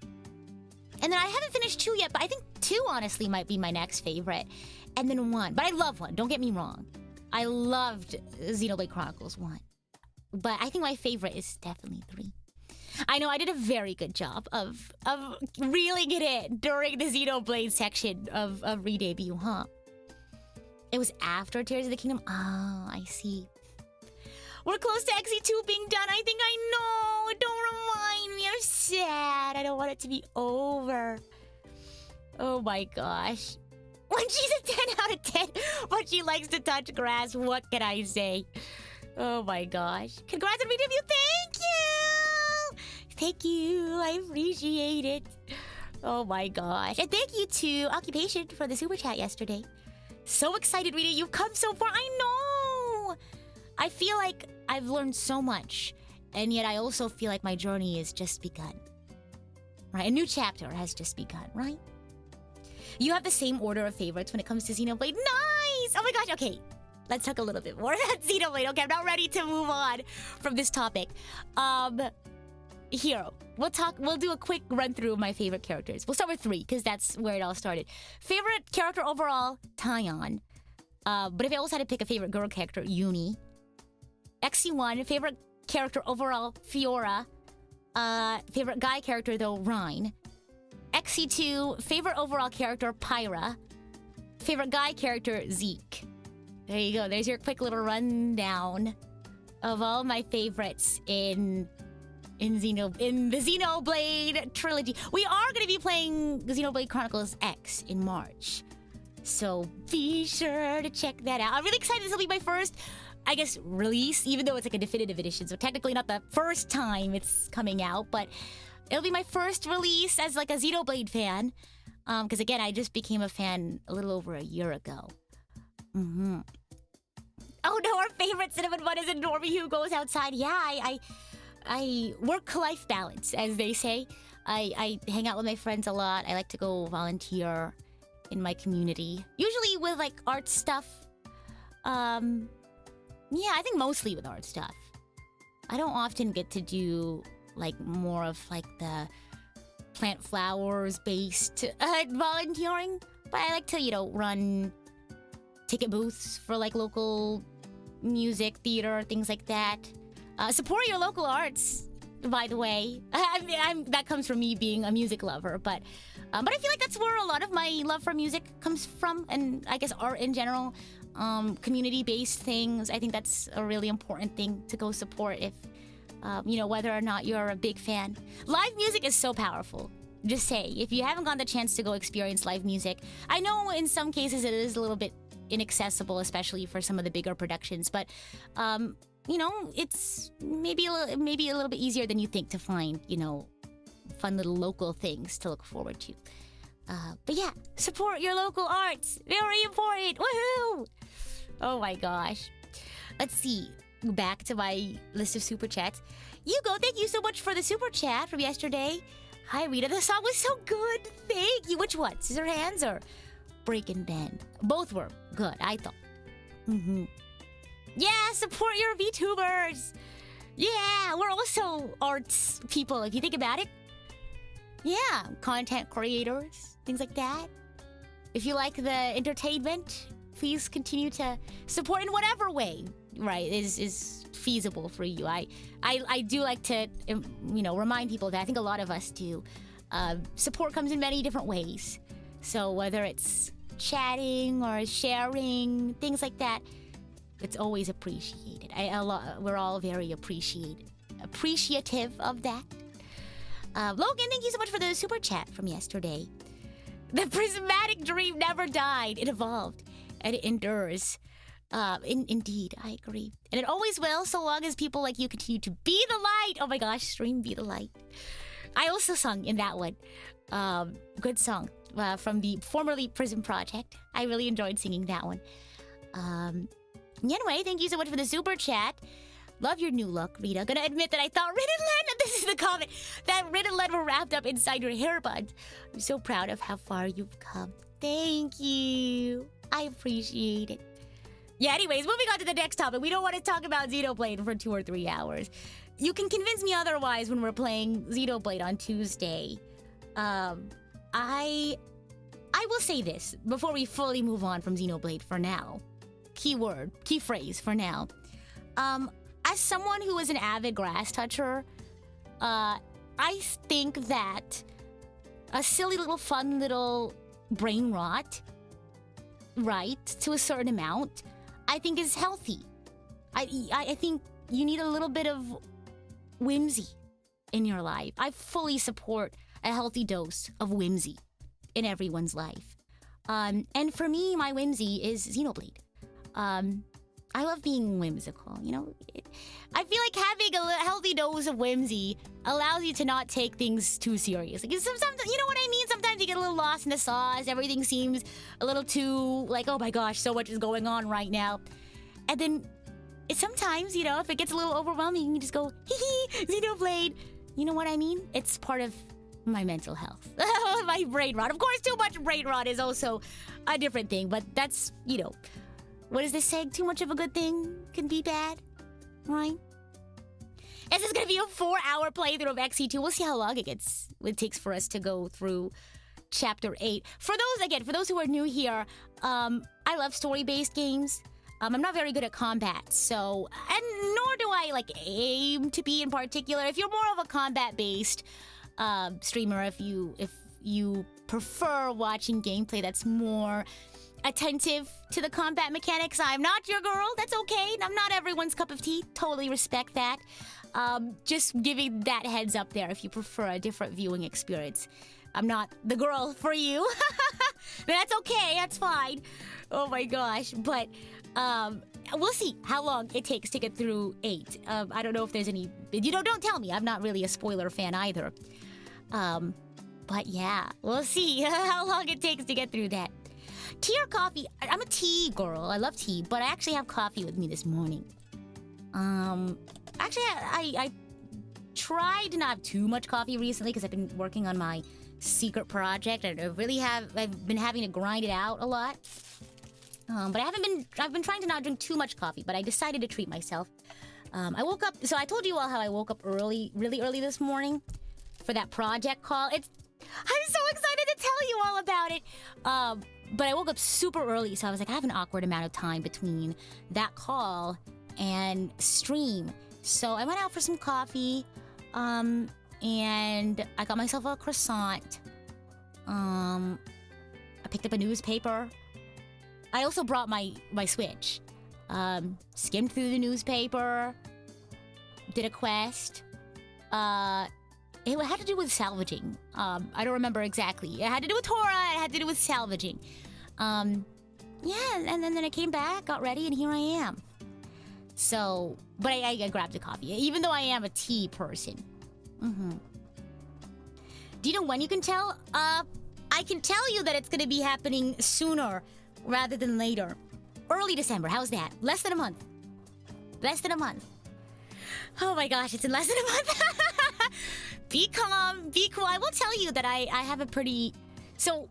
And then I haven't finished 2 yet, but I think 2, honestly, might be my next favorite. And then 1. But I love 1, don't get me wrong. I loved Xenoblade Chronicles 1. But I think my favorite is definitely 3. I know I did a very good job of reeling it in during the Xenoblade section of re-debut, huh? It was after Tears of the Kingdom? Ah, I see. We're close to XE2 being done. I think I know. Don't remind me. I'm sad. I don't want it to be over. Oh my gosh. When she's a 10 out of 10, but she likes to touch grass, what can I say? Oh my gosh. Congrats on your debut. Thank you. Thank you. I appreciate it. Oh my gosh. And thank you to Occupation for the super chat yesterday. So excited, Rita. You've come so far. I know. I feel like I've learned so much, and yet I also feel like my journey has just begun. Right? A new chapter has just begun, right? You have the same order of favorites when it comes to Xenoblade. Nice! Oh my gosh, okay. Let's talk a little bit more about Xenoblade. Okay, I'm not ready to move on from this topic. Hero. We'll do a quick run through of my favorite characters. We'll start with 3, because that's where it all started. Favorite character overall, Taion. But if I also had to pick a favorite girl character, Yuni. XC1, favorite character overall, Fiora. Favorite guy character, though, Rhine. XC2, favorite overall character, Pyra. Favorite guy character, Zeke. There you go. There's your quick little rundown of all my favorites in the Xenoblade trilogy. We are going to be playing Xenoblade Chronicles X in March. So be sure to check that out. I'm really excited. This will be my first, I guess, release, even though it's like a definitive edition. So technically not the first time it's coming out, but it'll be my first release as like a Xenoblade fan. Because again, I just became a fan a little over a year ago. Oh no, our favorite cinnamon bun is a normie who goes outside. Yeah, I work-life balance, as they say. I hang out with my friends a lot. I like to go volunteer in my community. Usually with, like, art stuff. Yeah, I think mostly with art stuff. I don't often get to do, like, more of, like, the plant flowers-based volunteering. But I like to, you know, run ticket booths for, like, local music, theater, things like that. Support your local arts, by the way. That comes from me being a music lover, but I feel like that's where a lot of my love for music comes from, and I guess art in general, community-based things. I think that's a really important thing to go support if, you know, whether or not you're a big fan. Live music is so powerful. Just say, if you haven't gotten the chance to go experience live music, I know in some cases it is a little bit inaccessible, especially for some of the bigger productions, but you know, it's maybe a little bit easier than you think to find, you know, fun little local things to look forward to. But yeah, support your local arts. Very important. Woohoo! Oh my gosh. Let's see. Back to my list of super chats. Yugo, thank you so much for the super chat from yesterday. Hi, Rita. The song was so good. Thank you. Which one? Scissor Hands or Break and Bend? Both were good, I thought. Yeah, support your VTubers. Yeah, we're also arts people, if you think about it. Yeah, content creators, things like that. If you like the entertainment, please continue to support in whatever way, right, is feasible for you. I do like to, you know, remind people that I think a lot of us do. Support comes in many different ways. So whether it's chatting or sharing, things like that, it's always appreciated. We're all very appreciative of that. Logan, thank you so much for the super chat from yesterday. The prismatic dream never died. It evolved, and it endures. Indeed, I agree. And it always will, so long as people like you continue to be the light. Oh my gosh, stream Be the Light. I also sung in that one. Good song from the formerly Prism project. I really enjoyed singing that one. Anyway, thank you so much for the super chat. Love your new look, Rita. Gonna admit that I thought Rin and Len, this is the comment, that Rin and Len were wrapped up inside your hair buns. I'm so proud of how far you've come. Thank you. I appreciate it. Yeah, anyways, moving on to the next topic. We don't want to talk about Xenoblade for 2 or 3 hours. You can convince me otherwise when we're playing Xenoblade on Tuesday. I will say this before we fully move on from Xenoblade for now. Key phrase for now. As someone who is an avid grass toucher, I think that a silly little fun little brain rot right to a certain amount, I think is healthy. I think you need a little bit of whimsy in your life. I fully support a healthy dose of whimsy in everyone's life. And for me, my whimsy is Xenoblade. I love being whimsical, you know? I feel like having a healthy dose of whimsy allows you to not take things too seriously. Sometimes, you know what I mean? Sometimes you get a little lost in the sauce. Everything seems a little too, like, oh my gosh, so much is going on right now. And then sometimes, you know, if it gets a little overwhelming, you can just go, hee hee, Xenoblade. You know what I mean? It's part of my mental health. My brain rot. Of course, too much brain rot is also a different thing, but that's, you know, what is this saying? Too much of a good thing can be bad, right? This is gonna be a 4-hour playthrough of XE2. We'll see how long it takes for us to go through Chapter 8. For those who are new here, I love story-based games. I'm not very good at combat, so, and nor do I like aim to be in particular. If you're more of a combat-based streamer, if you prefer watching gameplay that's more attentive to the combat mechanics, I'm not your girl. That's okay. I'm not everyone's cup of tea. Totally respect that. Just giving that heads up there if you prefer a different viewing experience. I'm not the girl for you. That's okay. That's fine. Oh my gosh. But we'll see how long it takes to get through 8. I don't know if there's any... You know, don't tell me. I'm not really a spoiler fan either. But yeah, we'll see how long it takes to get through that. Tea or coffee? I'm a tea girl. I love tea, but I actually have coffee with me this morning. Actually, I tried to not have too much coffee recently because I've been working on my secret project. I've been having to grind it out a lot. But I've been trying to not drink too much coffee, but I decided to treat myself. I woke up, so I told you all how I woke up early, really early this morning for that project call. I'm so excited to tell you all about it. But I woke up super early, so I was like, I have an awkward amount of time between that call and stream. So I went out for some coffee, and I got myself a croissant. I picked up a newspaper. I also brought my Switch. Skimmed through the newspaper, did a quest. It had to do with salvaging. I don't remember exactly. It had to do with Torah, it had to do with salvaging. Yeah, and then I came back, got ready, and here I am. So, but I grabbed a coffee, even though I am a tea person. Do you know when you can tell? I can tell you that it's gonna be happening sooner rather than later. Early December, how's that? Less than a month. Less than a month. Oh my gosh, it's in less than a month. Be calm, be cool. I will tell you that I have a pretty... So,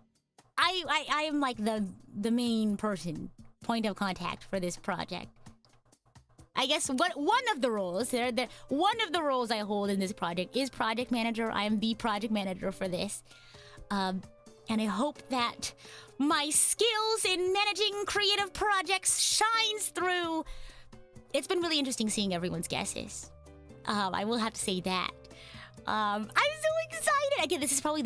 I am like the main person, point of contact for this project. I guess one of the roles, one of the roles I hold in this project is project manager. I am the project manager for this. And I hope that my skills in managing creative projects shines through. It's been really interesting seeing everyone's guesses. I will have to say that. I'm so excited. Again, this is probably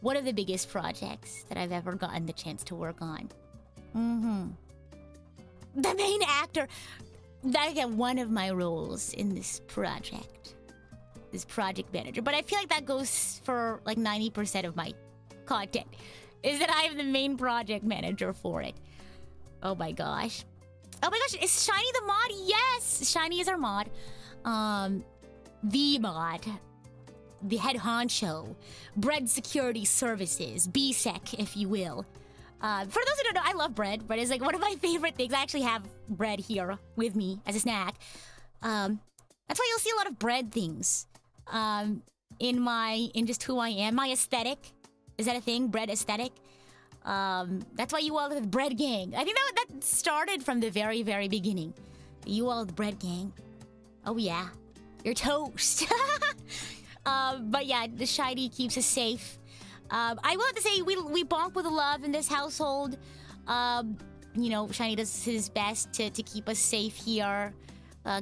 one of the biggest projects that I've ever gotten the chance to work on. The main actor. That again, one of my roles in this project. This project manager. But I feel like that goes for like 90% of my content. Is that I am the main project manager for it. Oh my gosh. Oh my gosh, is Shiny the mod? Yes! Shiny is our mod. The mod. The head honcho. Bread Security Services. BSEC, if you will. For those who don't know, I love bread. Bread is like one of my favorite things. I actually have bread here with me as a snack. That's why you'll see a lot of bread things. In just who I am. My aesthetic. Is that a thing? Bread aesthetic? That's why you all the bread gang. I think that started from the very, very beginning. You all the bread gang. Oh yeah. You're toast. But yeah, the Shiny keeps us safe. I will have to say, we bonk with love in this household. You know, Shiny does his best to keep us safe here.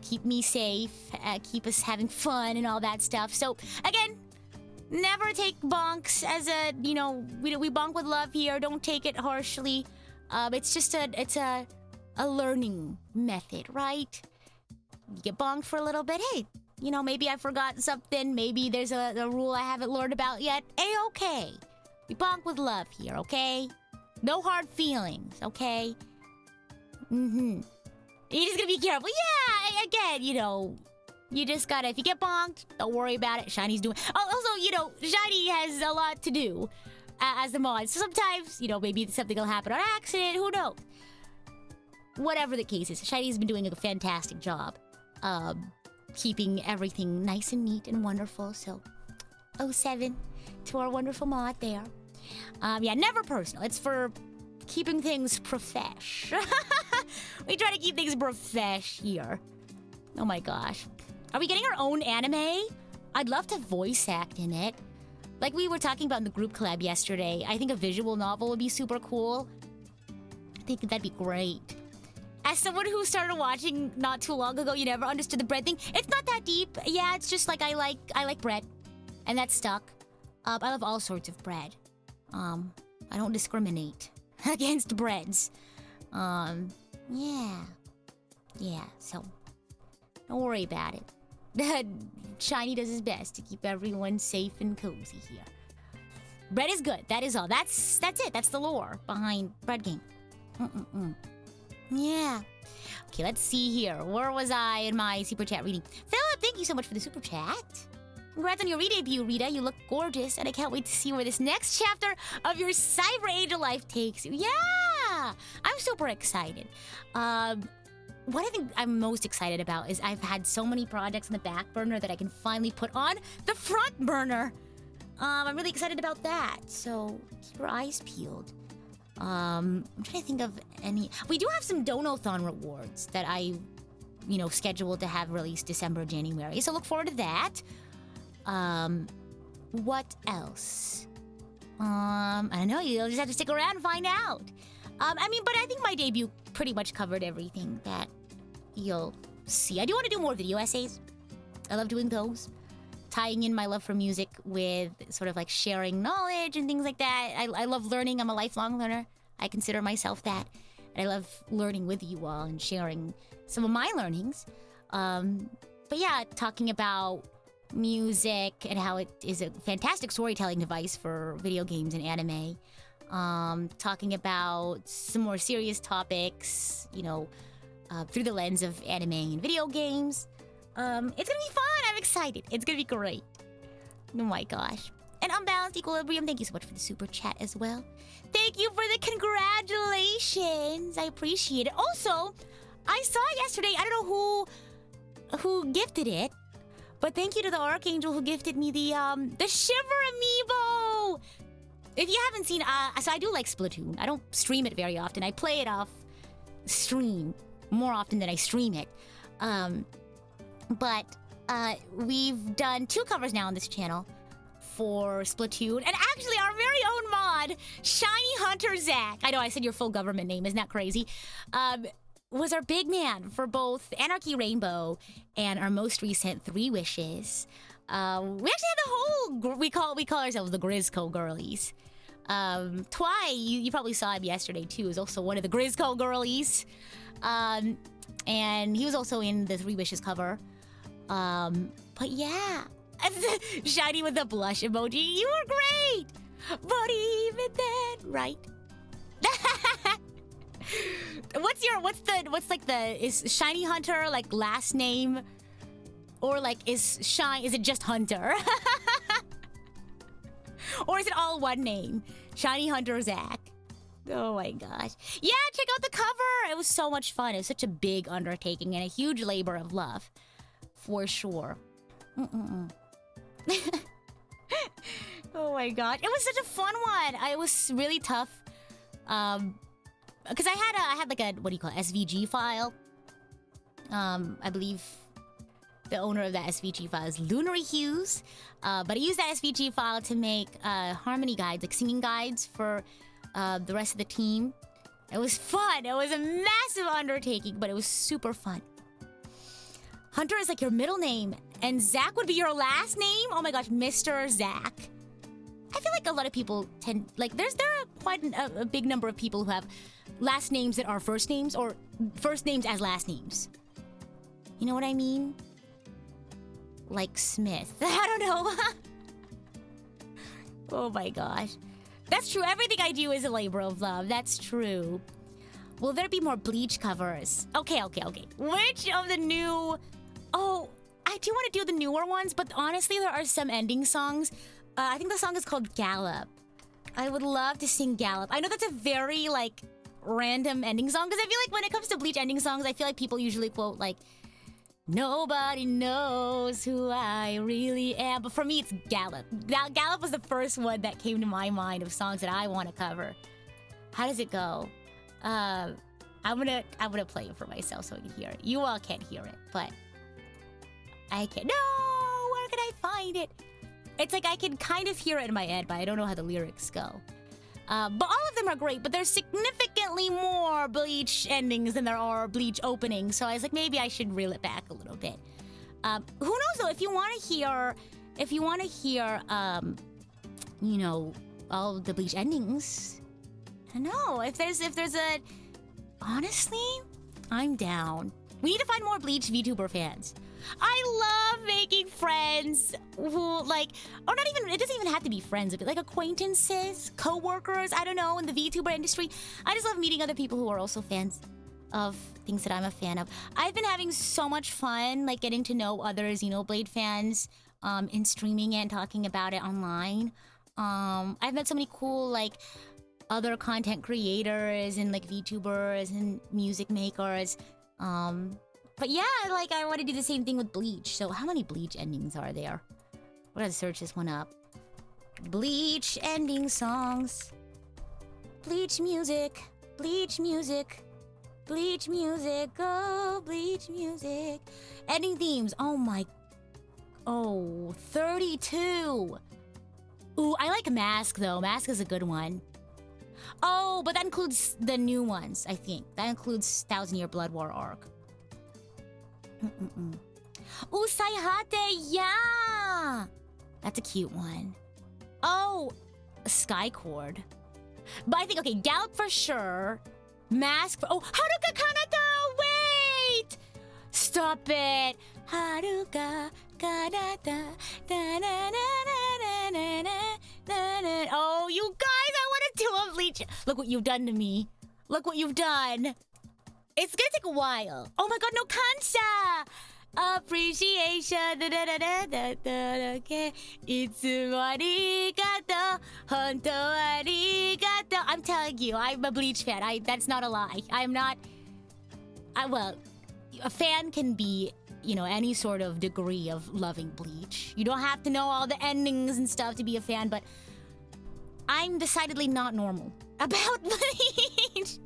Keep me safe. Keep us having fun and all that stuff. So, again, never take bonks as a, you know, we bonk with love here. Don't take it harshly. It's just a learning method, right? You get bonked for a little bit. Hey, you know, maybe I forgot something. Maybe there's a rule I haven't learned about yet. A-okay. We bonk with love here, okay? No hard feelings, okay? Mm-hmm. You're just gonna be careful. Yeah, again, you know, you just gotta, if you get bonked, don't worry about it. Shiny's doing... Also, you know, Shiny has a lot to do as the mod. So sometimes, you know, maybe something will happen on accident. Who knows? Whatever the case is, Shiny's been doing a fantastic job keeping everything nice and neat and wonderful. So, 07 to our wonderful mod there. Yeah, never personal. It's for keeping things profesh. We try to keep things profesh here. Oh my gosh. Are we getting our own anime? I'd love to voice act in it. Like we were talking about in the group collab yesterday, I think a visual novel would be super cool. I think that'd be great. As someone who started watching not too long ago, you never understood the bread thing. It's not that deep. Yeah, it's just like I like bread. And that's stuck. I love all sorts of bread. I don't discriminate against breads. Yeah. Yeah, so don't worry about it. Shiny does his best to keep everyone safe and cozy here. Bread is good. That is all. That's it. That's the lore behind Bread Game. Yeah. Okay, let's see here. Where was I in my super chat reading? Philip, thank you so much for the super chat. Congrats on your re-debut, Rita. You look gorgeous, and I can't wait to see where this next chapter of your Cyber Angel life takes you. Yeah! I'm super excited. What I think I'm most excited about is I've had so many projects in the back burner that I can finally put on the front burner. I'm really excited about that, so keep your eyes peeled. I'm trying to think of any... We do have some Donathon rewards that I, you know, scheduled to have released December, January, so look forward to that. What else? I don't know, you'll just have to stick around and find out. I mean, but I think my debut pretty much covered everything that you'll see. I do want to do more video essays. I love doing those. Tying in my love for music with sort of like sharing knowledge and things like that. I love learning. I'm a lifelong learner. I consider myself that. And I love learning with you all and sharing some of my learnings. But yeah, talking about music and how it is a fantastic storytelling device for video games and anime. Talking about some more serious topics, you know, through the lens of anime and video games. It's gonna be fun. I'm excited. It's gonna be great. Oh my gosh. And Unbalanced Equilibrium, thank you so much for the super chat as well. Thank you for the congratulations. I appreciate it. Also, I saw yesterday, I don't know who gifted it, but thank you to the Archangel who gifted me the Shiver Amiibo. If you haven't seen, so I do like Splatoon. I don't stream it very often. I play it off stream more often than I stream it. But we've done 2 covers now on this channel for Splatoon. And actually, our very own mod, Shiny Hunter Zach, I know I said your full government name, isn't that crazy? Was our big man for both Anarchy Rainbow and our most recent 3 Wishes. We actually had the whole, we call ourselves the Grizzco girlies. Twy, you probably saw him yesterday too, is also one of the Grizzco girlies. And he was also in the 3 Wishes cover. But yeah. Shiny with the blush emoji. You were great! But even then, right? Is Shiny Hunter like last name? Or like is it just Hunter? Or is it all one name? Shiny Hunter Zach. Oh my gosh. Yeah, check out the cover. It was so much fun. It was such a big undertaking and a huge labor of love. For sure. Oh my god. It was such a fun one. It was really tough. Because I had like a, what do you call it, SVG file. I believe the owner of that SVG file is Lunary Hughes. But I used that SVG file to make harmony guides, like singing guides for the rest of the team. It was fun. It was a massive undertaking, but it was super fun. Hunter is like your middle name, and Zach would be your last name? Oh my gosh, Mr. Zach. I feel like a lot of people tend, like, there are quite a big number of people who have last names that are first names or first names as last names. You know what I mean? Like Smith. I don't know. Oh my gosh. That's true. Everything I do is a labor of love. That's true. Will there be more Bleach covers? Okay. Which of the new... Oh, I do want to do the newer ones, but honestly, there are some ending songs. I think the song is called Gallop. I would love to sing Gallop. I know that's a very, like, random ending song, because I feel like when it comes to Bleach ending songs, I feel like people usually quote, like, nobody knows who I really am. But for me, it's Gallop. Gallop was the first one that came to my mind of songs that I want to cover. How does it go? I'm gonna play it for myself so I can hear it. You all can't hear it, but I can. No, where can I find it? It's like I can kind of hear it in my head, but I don't know how the lyrics go. But all of them are great, but there's significantly more Bleach endings than there are Bleach openings. So I was like, maybe I should reel it back a little bit. Who knows though? If you want to hear, you know, all the Bleach endings. I know if there's a, honestly, I'm down. We need to find more Bleach VTuber fans. I love making friends who, like, or not even, it doesn't even have to be friends, but like acquaintances, co-workers, I don't know, in the VTuber industry. I just love meeting other people who are also fans of things that I'm a fan of. I've been having so much fun, like, getting to know other Xenoblade fans, and streaming it and talking about it online. I've met so many cool, like, other content creators and, like, VTubers and music makers. But yeah, like, I want to do the same thing with Bleach. So how many Bleach endings are there? We're gonna search this one up. Bleach ending songs. Bleach music. Bleach music. Bleach music. Oh, Bleach music. Ending themes. Oh my... Oh, 32. Ooh, I like Mask, though. Mask is a good one. Oh, but that includes the new ones, I think. That includes 1000-Year Blood War arc. Ooh, Saihate, yeah! That's a cute one. Oh, Skycord. But I think, okay, Gallop for sure. Mask for... Oh, Haruka Kanata! Wait! Stop it! Haruka Kanata. Oh, you guys, I want to do a Bleach. Look what you've done to me. Look what you've done. It's gonna take a while. Oh my god, no Kansa! Appreciation. Okay. Itsumo arigato. Honto arigato. I'm telling you, I'm a Bleach fan. That's not a lie. I'm not... well, a fan can be, you know, any sort of degree of loving Bleach. You don't have to know all the endings and stuff to be a fan, but I'm decidedly not normal about Bleach.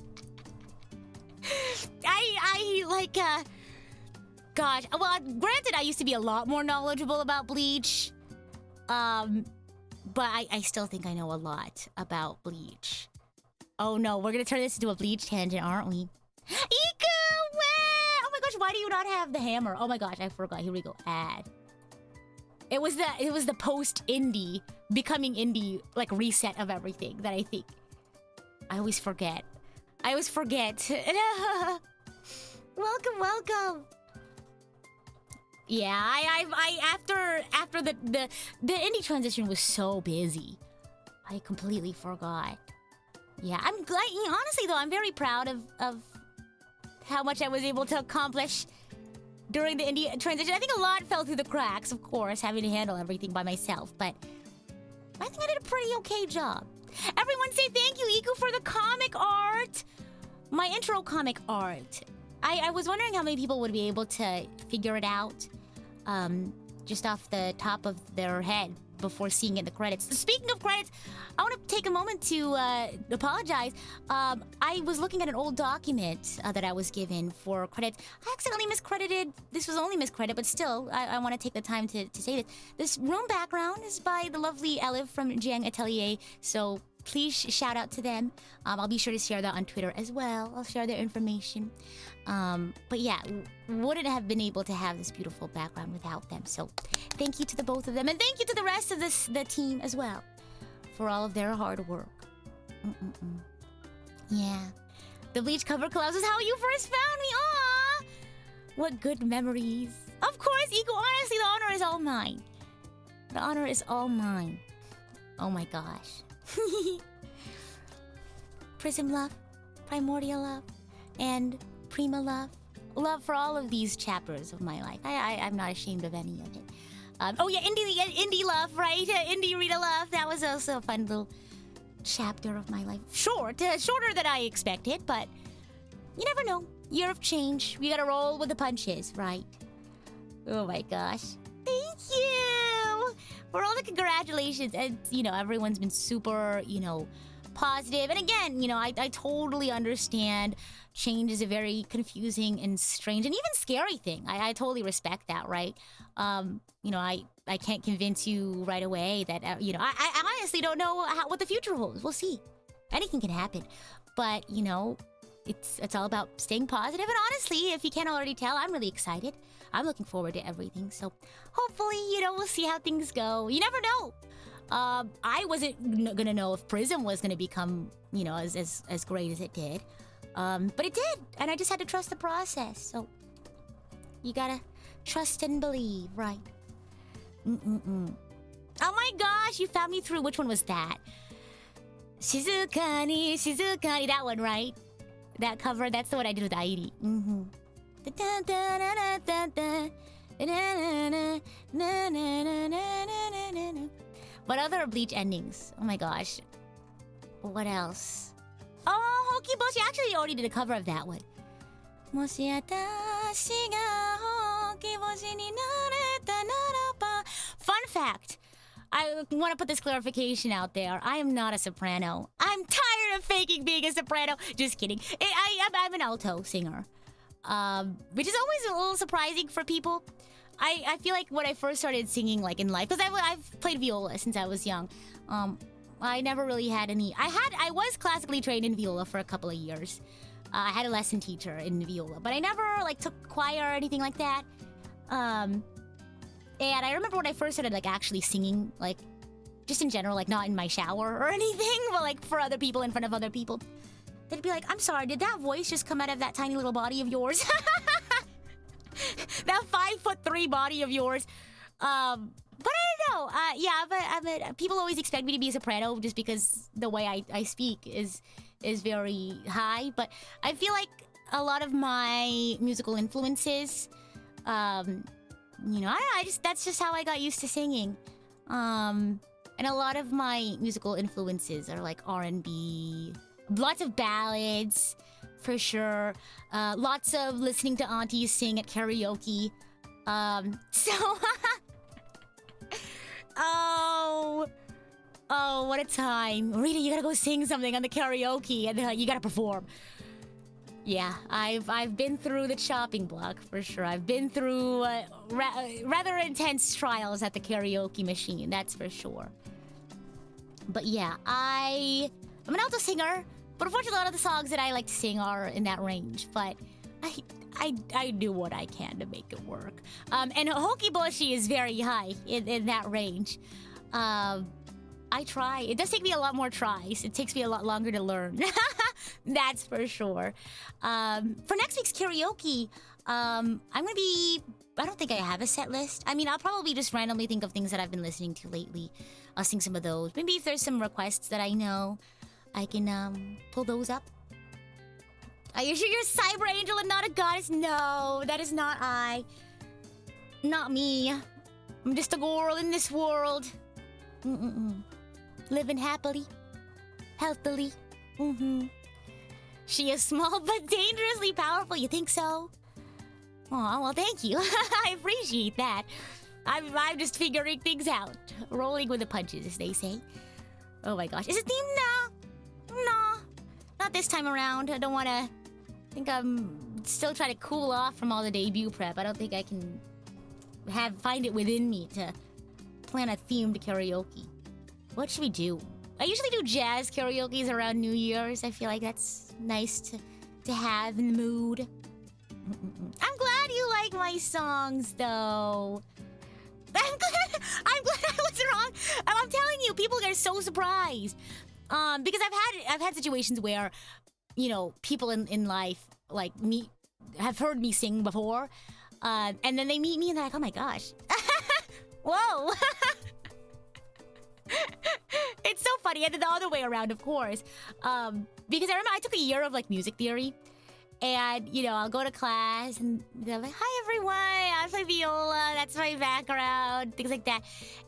I like, gosh, well, granted, I used to be a lot more knowledgeable about Bleach, but I still think I know a lot about Bleach. Oh no, we're gonna turn this into a Bleach tangent, aren't we? Iku! Oh my gosh, why do you not have the hammer? Oh my gosh, I forgot. Here we go. Add. It was the post-indie, becoming indie, like, reset of everything that I think. I always forget. Welcome. Yeah, after the indie transition was so busy, I completely forgot. Yeah, I'm glad. Honestly, though, I'm very proud of how much I was able to accomplish during the indie transition. I think a lot fell through the cracks, of course, having to handle everything by myself, but I think I did a pretty okay job. Everyone say thank you, Iku, for the comic art! My intro comic art. I was wondering how many people would be able to figure it out just off the top of their head before seeing it in the credits. Speaking of credits, I want to take a moment to apologize. I was looking at an old document that I was given for credits. I accidentally miscredited. This was only miscredited, but still, I want to take the time to say this. This room background is by the lovely Elif from Jiang Atelier, so please shout out to them. I'll be sure to share that on Twitter as well. I'll share their information. But yeah, wouldn't have been able to have this beautiful background without them. So thank you to the both of them, and thank you to the rest of the team as well. for all of their hard work. Yeah. The Bleach cover collabs is how you first found me. Aww! What good memories. Of course, Iko, honestly, the honor is all mine. The honor is all mine. Oh my gosh. Prism love, Primordial love, and Prima love. Love for all of these chapters of my life. I'm not ashamed of any of it. Oh yeah, indie love, right? Indie Rita love. That was also a fun little chapter of my life. Shorter than I expected, but you never know. Year of change. We gotta roll with the punches, right? Oh my gosh. Thank you for all the congratulations. And, everyone's been super, positive. And again, I totally understand change is a very confusing and strange and even scary thing. I totally respect that, right? I can't convince you right away that, I honestly don't know what the future holds. We'll see. Anything can happen. But, it's all about staying positive. And honestly, if you can't already tell, I'm really excited. I'm looking forward to everything. So hopefully, we'll see how things go. You never know. I wasn't gonna know if Prism was gonna become, as great as it did. But it did. And I just had to trust the process. So you gotta trust and believe, right? Oh my gosh, you found me through. Which one was that? Shizukani, Shizukani, that one, right? That cover, that's the one I did with Airi. What other Bleach endings? Oh my gosh. What else? Oh, Hokiboshi. Actually, you already did a cover of that one. Fun fact. I want to put this clarification out there. I am not a soprano. I'm tired of faking being a soprano. Just kidding. I'm an alto singer. Which is always a little surprising for people. I feel like when I first started singing, in life, because I've played viola since I was young. I never really had any. I was classically trained in viola for a couple of years. I had a lesson teacher in viola, but I never took choir or anything like that. And I remember when I first started actually singing, just in general, not in my shower or anything, but for other people, in front of other people. They'd be like, I'm sorry, did that voice just come out of that tiny little body of yours? That 5'3" body of yours. But I don't know. But people always expect me to be a soprano just because the way I speak is very high. But I feel like a lot of my musical influences, that's just how I got used to singing. And a lot of my musical influences are R&B, lots of ballads, for sure. Lots of listening to aunties sing at karaoke. Oh, what a time. Rita, you gotta go sing something on the karaoke and then you gotta perform. Yeah, I've been through the chopping block, for sure. I've been through rather intense trials at the karaoke machine, that's for sure. But yeah, I'm an alto singer, but unfortunately a lot of the songs that I like to sing are in that range. But I do what I can to make it work. And Hokiboshi is very high in that range. I try. It does take me a lot more tries. It takes me a lot longer to learn. That's for sure. For next week's karaoke, I'm gonna be... I don't think I have a set list. I mean, I'll probably just randomly think of things that I've been listening to lately. I'll sing some of those. Maybe if there's some requests that I know, I can pull those up. Are you sure you're a cyber angel and not a goddess? No, that is not I. Not me. I'm just a girl in this world. Living happily, healthily. She is small but dangerously powerful. You think so? Oh, well, thank you. I appreciate that. I'm just figuring things out. Rolling with the punches, as they say. Oh my gosh. Is it themed? No. Not this time around. I don't want to... I think I'm still trying to cool off from all the debut prep. I don't think I can find it within me to plan a themed karaoke. What should we do? I usually do jazz karaoke's around New Year's. I feel like that's nice to have in the mood. I'm glad you like my songs, though. I'm glad I was wrong. I'm telling you, people get so surprised. Because I've had situations where, you know, people in life like me have heard me sing before, and then they meet me and they're like, oh my gosh, whoa. It's so funny, and then the other way around, of course, because I remember I took a year of like music theory. And, you know, I'll go to class and they're like, hi, everyone, I play viola, that's my background, things like that.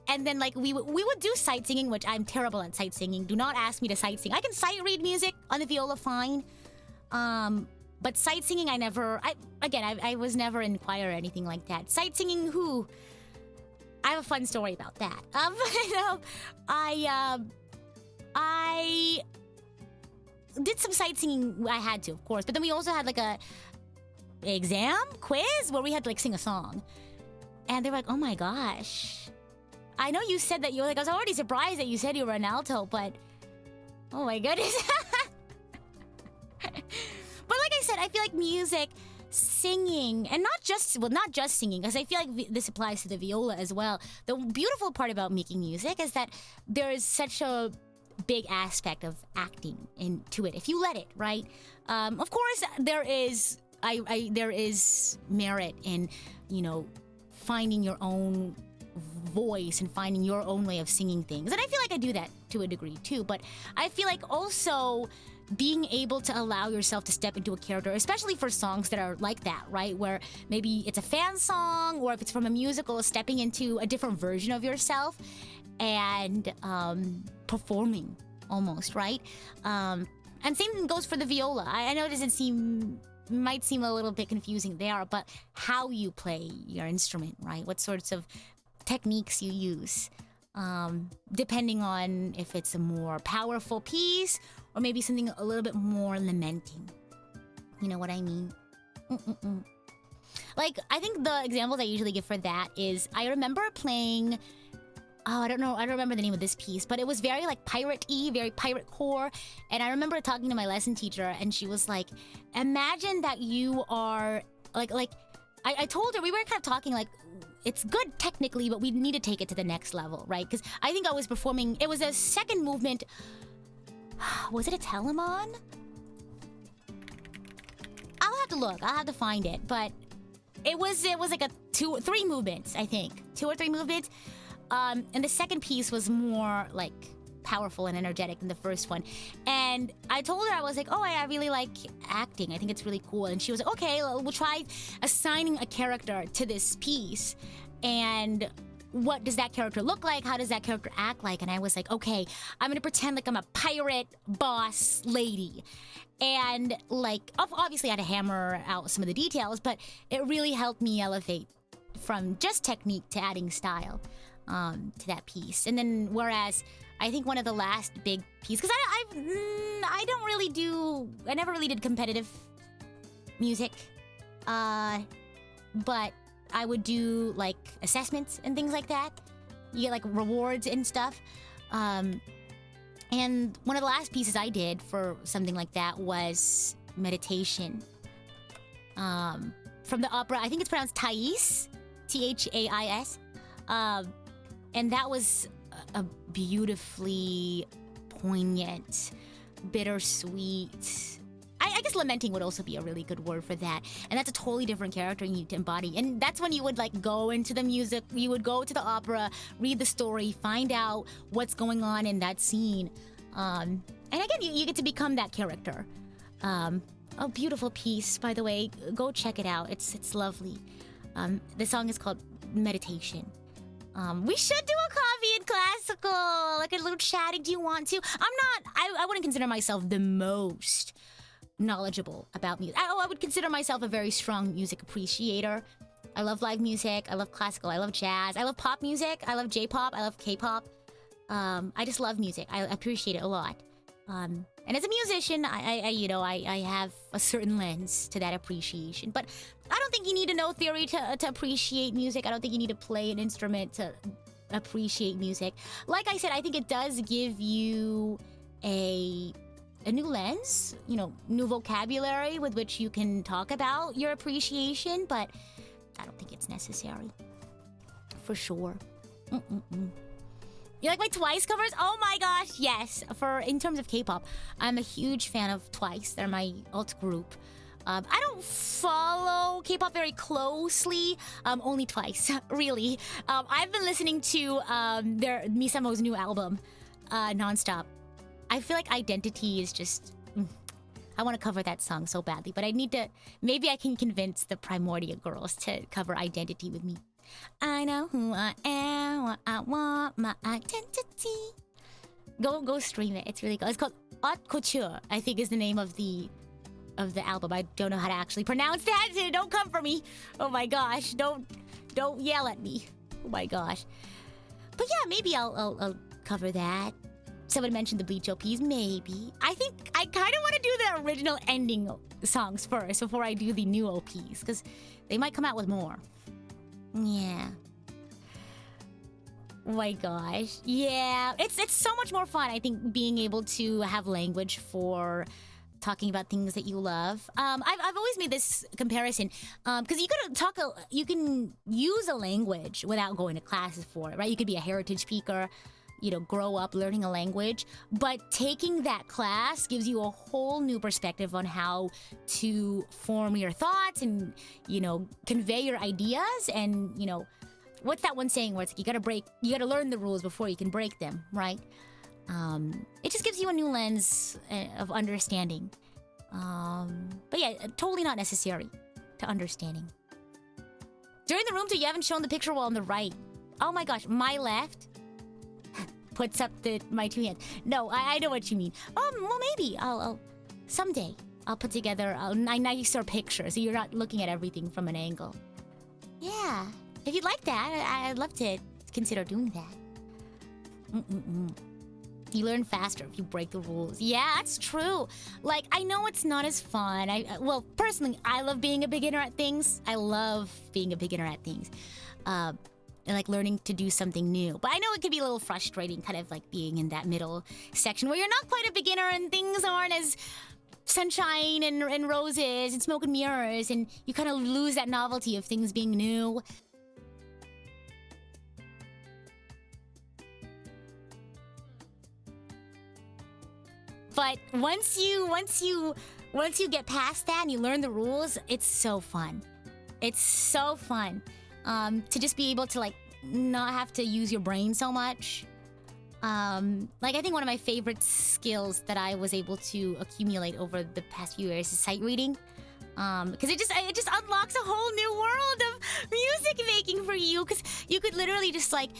And then, like, we would do sight singing, which I'm terrible at sight singing. Do not ask me to sight sing. I can sight read music on the viola fine. But sight singing, I was never in choir or anything like that. Sight singing, I have a fun story about that. I did some sight singing. I had to, of course, but then we also had like a exam quiz where we had to like sing a song, and they were like, oh my gosh, I know you said that you were like, I was already surprised that you said you were an alto, but oh my goodness. But like I said, I feel like music, singing, and not just singing, because I feel like this applies to the viola as well. The beautiful part about making music is that there is such a big aspect of acting into it if you let it, right? Of course, there is merit in, you know, finding your own voice and finding your own way of singing things, and I feel like I do that to a degree too. But I feel like also being able to allow yourself to step into a character, especially for songs that are like that, right? Where maybe it's a fan song, or if it's from a musical, stepping into a different version of yourself and performing almost, right? And same thing goes for the viola. I know it might seem a little bit confusing there, but how you play your instrument, right? What sorts of techniques you use, depending on if it's a more powerful piece or maybe something a little bit more lamenting. You know what I mean? Like, I think the examples I usually give for that is, I remember playing, I don't remember the name of this piece, but it was very like pirate-y, very pirate core. And I remember talking to my lesson teacher, and she was like, imagine that you are I told her, we were kind of talking like, it's good technically, but we need to take it to the next level, right? Because I think I was performing, it was a second movement. Was it a Telemon? I'll have to look, I'll have to find it, but it was like three movements, I think. 2 or 3 movements. And the second piece was more like powerful and energetic than the first one. And I told her, I was like, oh, I really like acting. I think it's really cool. And she was like, okay, we'll try assigning a character to this piece. And what does that character look like? How does that character act like? And I was like, okay, I'm gonna pretend like I'm a pirate boss lady. And like, obviously I had to hammer out some of the details, but it really helped me elevate from just technique to adding style to that piece. And then whereas I think one of the last big pieces, because I never really did competitive music, but I would do like assessments and things like that. You get like rewards and stuff. And one of the last pieces I did for something like that was meditation. From the opera, I think it's pronounced Thais, Thais. And that was a beautifully poignant, bittersweet. I guess lamenting would also be a really good word for that. And that's a totally different character you need to embody. And that's when you would like go into the music, you would go to the opera, read the story, find out what's going on in that scene. And again, you get to become that character. A beautiful piece, by the way. Go check it out. It's lovely. The song is called Meditation. We should do a coffee and classical, like a little chatting. Do you want to? I wouldn't consider myself the most knowledgeable about music. I would consider myself a very strong music appreciator. I love live music. I love classical. I love jazz. I love pop music. I love J-pop. I love K-pop. I just love music. I appreciate it a lot. And as a musician, I have a certain lens to that appreciation. But I don't think you need to know theory to appreciate music. I don't think you need to play an instrument to appreciate music. Like I said, I think it does give you a new lens, new vocabulary with which you can talk about your appreciation, but I don't think it's necessary. for sure. You like my Twice covers? Oh my gosh, yes. In terms of K-pop, I'm a huge fan of Twice. They're my alt group. I don't follow K-pop very closely, only Twice, really. I've been listening to Misamo's new album nonstop. I feel like Identity is just... I want to cover that song so badly, but I need to... Maybe I can convince the Primordia girls to cover Identity with me. I know who I am, what I want, my identity. Go stream it. It's really good. It's called Haute Couture, I think is the name of the album. I don't know how to actually pronounce that. Don't come for me. Oh my gosh. Don't yell at me. Oh my gosh. But yeah, maybe I'll cover that. Someone mentioned the Bleach OPs. Maybe. I think I kind of want to do the original ending songs first before I do the new OPs, because they might come out with more. Yeah. Oh my gosh. Yeah. It's so much more fun, I think, being able to have language for talking about things that you love. I've always made this comparison because you can use a language without going to classes for it, right? You could be a heritage speaker, grow up learning a language, but taking that class gives you a whole new perspective on how to form your thoughts and, convey your ideas. And, what's that one saying where it's like you gotta learn the rules before you can break them, right? It just gives you a new lens of understanding. But yeah, totally not necessary to understanding. During the room tour, you haven't shown the picture wall on the right. Oh my gosh, my left puts up my two hands. No, I know what you mean. Well, maybe I'll someday I'll put together a nicer picture so you're not looking at everything from an angle. Yeah, if you'd like that, I'd love to consider doing that. You learn faster if you break the rules. Yeah, that's true. Like, I know it's not as fun. Well, personally, I love being a beginner at things. I love being a beginner at things. And like learning to do something new. But I know it can be a little frustrating, kind of like being in that middle section where you're not quite a beginner and things aren't as sunshine and roses and smoke and mirrors, and you kind of lose that novelty of things being new. But once you get past that and you learn the rules, it's so fun. It's so fun. To just be able to like not have to use your brain so much. Like I think one of my favorite skills that I was able to accumulate over the past few years is sight reading. Because it just unlocks a whole new world of music making for you. Because you could literally just like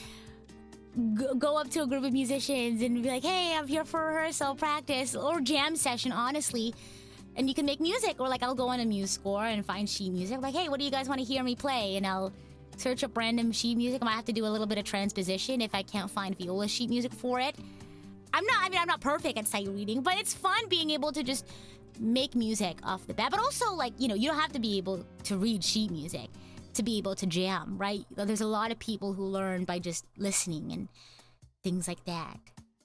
go up to a group of musicians and be like, hey, I'm here for rehearsal, practice, or jam session, honestly. And you can make music. Or like I'll go on a MuseScore and find sheet music. Like, hey, what do you guys want to hear me play? And I'll search up random sheet music. I might have to do a little bit of transposition if I can't find Viola sheet music for it. I'm not perfect at sight reading, but it's fun being able to just make music off the bat. But also, like, you don't have to be able to read sheet music to be able to jam, right? There's a lot of people who learn by just listening and things like that.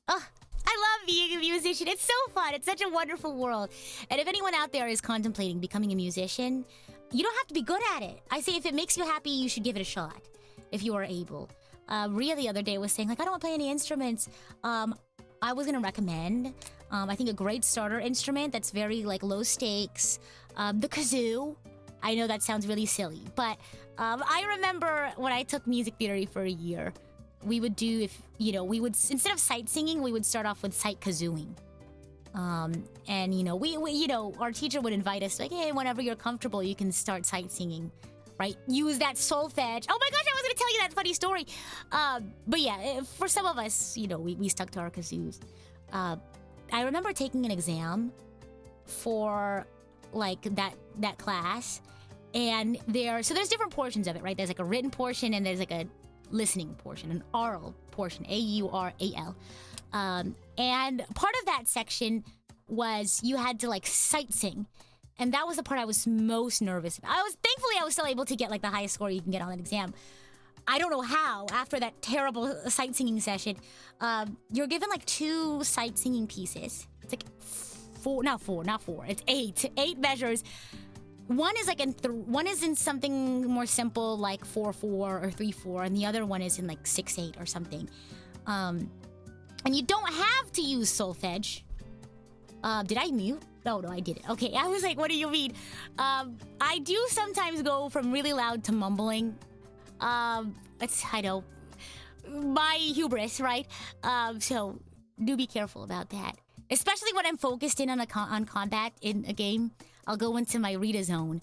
Oh, I love being a musician. It's so fun. It's such a wonderful world. And if anyone out there is contemplating becoming a musician, you don't have to be good at it. I say if it makes you happy, you should give it a shot, if you are able. Ria the other day was saying, like, I don't want to play any instruments. I was going to recommend, I think, a great starter instrument that's very, like, low stakes. The kazoo. I know that sounds really silly, but I remember when I took music theory for a year, we would do, instead of sight singing, we would start off with sight kazooing. And we our teacher would invite us like, hey, whenever you're comfortable, you can start sight singing, right? Use that solfege. Oh my gosh, I was gonna tell you that funny story. But yeah, for some of us, we stuck to our kazoos. I remember taking an exam for like that class, and there's different portions of it, right? There's like a written portion and there's like a listening portion, an aural portion, AURAL. And part of that section was you had to like sight sing. And that was the part I was most nervous about. Thankfully I was still able to get like the highest score you can get on an exam. I don't know how, after that terrible sight singing session, you're given like 2 sight singing pieces. It's like 4, not 4, it's 8 measures one is like one is in something more simple like 4/4 or 3/4, and the other one is in like 6/8 or something. And you don't have to use solfege. Did I mute? Oh, no, I didn't. Okay, I was like, what do you mean? I do sometimes go from really loud to mumbling. I know, my hubris, right? So do be careful about that. Especially when I'm focused in on combat in a game. I'll go into my Rita zone.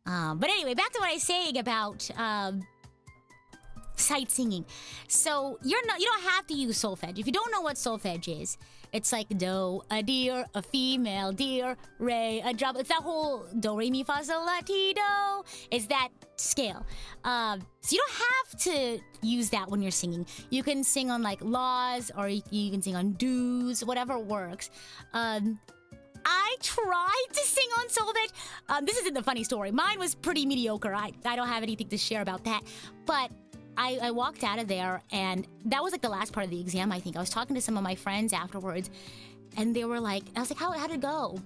But anyway, back to what I was saying about sight singing. So you don't have to use solfege. If you don't know what solfege is, it's like do, a deer, a female deer, re, a drum. It's that whole do, re, mi, fa, sol, la, ti, do. It's that scale. So you don't have to use that when you're singing. You can sing on like laws, or you can sing on do's, whatever works. I tried to sing on solfege. This isn't the funny story. Mine was pretty mediocre. I don't have anything to share about that. But I walked out of there, and that was like the last part of the exam, I think. I was talking to some of my friends afterwards, and they were like, I was like, how did it go?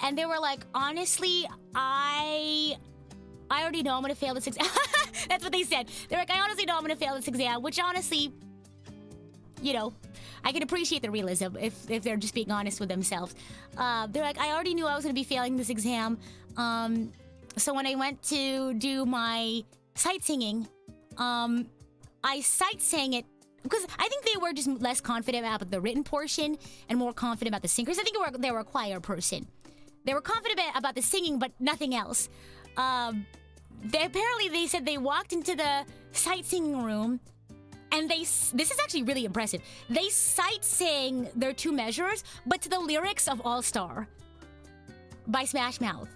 And they were like, honestly, I already know I'm gonna fail this exam. That's what they said. They're like, I honestly know I'm gonna fail this exam, which honestly, you know, I can appreciate the realism if they're just being honest with themselves. They're like, I already knew I was gonna be failing this exam. So when I went to do my sight singing, I sight sang it because I think they were just less confident about the written portion and more confident about the singing. Because I think they were a choir person. They were confident about the singing, but nothing else. Apparently they said they walked into the sight singing room, and this is actually really impressive. They sight sang their 2 measures, but to the lyrics of All Star by Smash Mouth.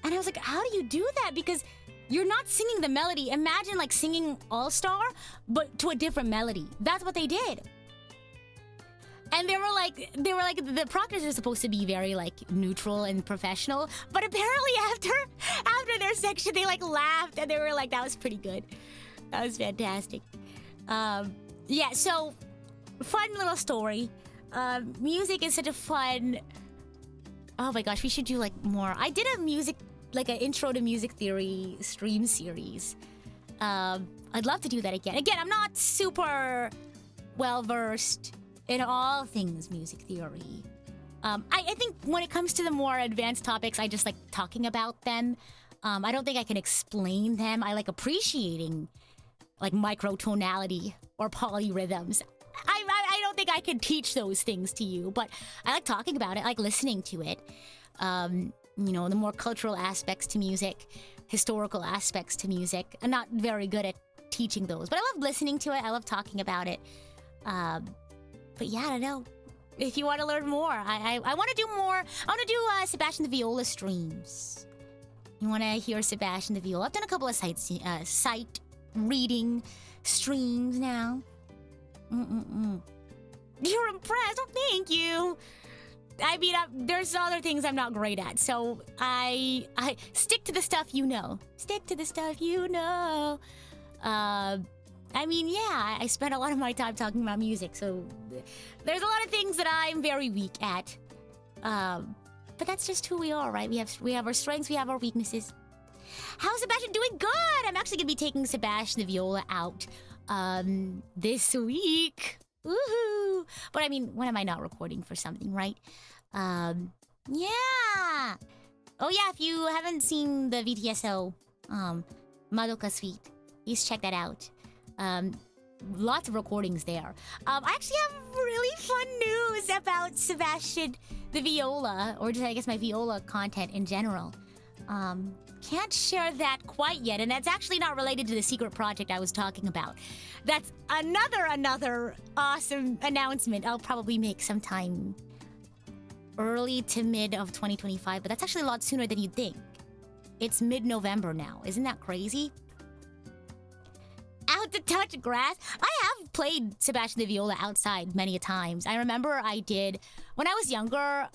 And I was like, how do you do that? Because you're not singing the melody. Imagine like singing All Star, but to a different melody. That's what they did. And they were like, the proctors are supposed to be very like neutral and professional, but apparently after their section, they like laughed and they were like, that was pretty good. That was fantastic. Yeah, so fun little story. Music is such a fun. Oh my gosh, we should do like more. I did a music, like an intro to music theory stream series. I'd love to do that again. Again, I'm not super well versed in all things music theory. I think when it comes to the more advanced topics, I just like talking about them. I don't think I can explain them. I like appreciating like microtonality or polyrhythms. I don't think I can teach those things to you, but I like talking about it. I like listening to it. You know, the more cultural aspects to music, historical aspects to music. I'm not very good at teaching those, but I love listening to it. I love talking about it. But yeah, I don't know. If you want to learn more, I want to do more. I want to do Sebastian the Viola streams. You want to hear Sebastian the Viola? I've done a couple of sight reading streams now. You're impressed? Oh, thank you. I mean, there's other things I'm not great at, so I stick to the stuff you know. Stick to the stuff you know. I mean, yeah, I spend a lot of my time talking about music, so there's a lot of things that I'm very weak at. But that's just who we are, right? We have our strengths, we have our weaknesses. How's Sebastian doing? Good! I'm actually gonna be taking Sebastian the Viola out this week. Woohoo! But I mean, when am I not recording for something, right? Yeah! Oh yeah, if you haven't seen the VTSO Madoka Suite, please check that out. Lots of recordings there. I actually have really fun news about Sebastian the Viola, or just I guess my viola content in general. Can't share that quite yet, and that's actually not related to the secret project I was talking about. That's another awesome announcement I'll probably make sometime early to mid of 2025, but that's actually a lot sooner than you'd think. It's mid-November now. Isn't that crazy? Out to touch grass. I have played Sebastian the Viola outside many a times. I remember I did when I was younger.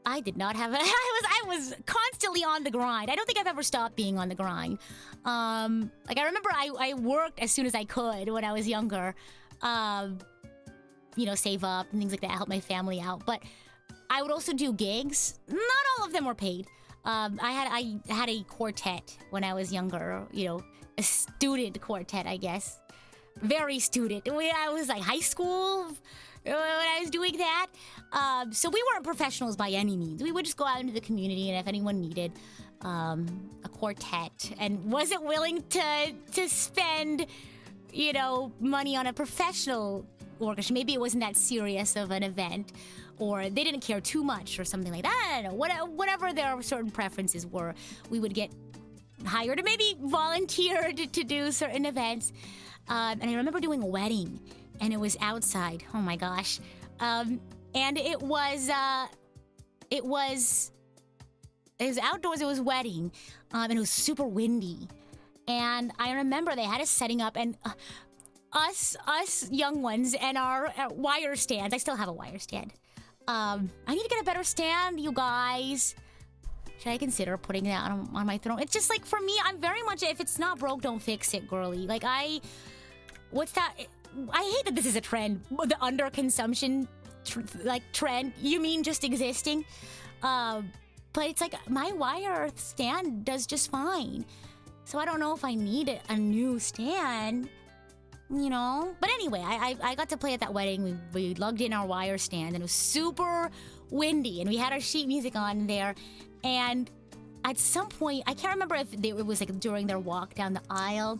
I did not have it. I was constantly on the grind. I don't think I've ever stopped being on the grind. Like I remember I worked as soon as I could when I was younger. You know, save up and things like that, help my family out. But I would also do gigs. Not all of them were paid. I had a quartet when I was younger, a student quartet, I guess. Very student. I was like high school when I was doing that. So we weren't professionals by any means. We would just go out into the community, and if anyone needed a quartet and wasn't willing to spend, money on a professional orchestra, maybe it wasn't that serious of an event, or they didn't care too much or something like that. I don't know. Whatever their certain preferences were, we would get hired or maybe volunteered to do certain events. And I remember doing a wedding, and it was outside. Oh my gosh. And it was outdoors. It was wedding, and it was super windy. And I remember they had us setting up, and us young ones and our wire stands. I still have a wire stand. I need to get a better stand, you guys. Should I consider putting that on my throne? It's just like, for me, I'm very much, if it's not broke, don't fix it, girly. Like, what's that? I hate that this is a trend. The underconsumption, trend. You mean just existing? But it's like, my wire stand does just fine. So I don't know if I need a new stand. But anyway, I got to play at that wedding. We lugged in our wire stand, and it was super windy, and we had our sheet music on there. And at some point, I can't remember if it was like during their walk down the aisle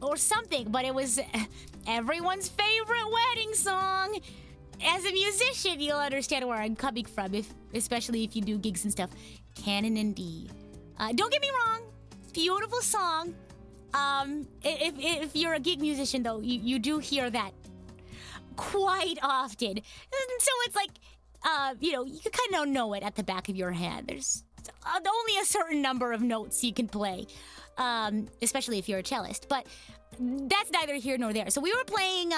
or something, but it was everyone's favorite wedding song. As a musician, you'll understand where I'm coming from, especially if you do gigs and stuff. Canon in D. Don't get me wrong, beautiful song. If you're a gig musician, though, you do hear that quite often. So it's like, you kind of know it at the back of your hand. There's only a certain number of notes you can play, especially if you're a cellist. But that's neither here nor there. So we were playing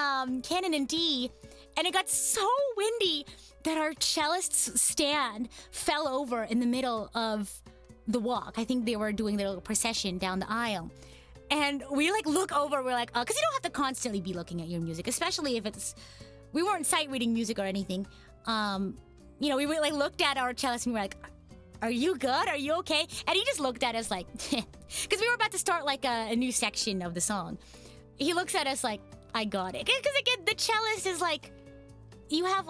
Canon in D, and it got so windy that our cellist's stand fell over in the middle of the walk. I think they were doing their little procession down the aisle. And we look over, we're like, because you don't have to constantly be looking at your music, especially if we weren't sight reading music or anything. We looked at our cellist and we were like, are you good? Are you okay? And he just looked at us like, because we were about to start a new section of the song. He looks at us like, I got it. Because again, the cellist is you have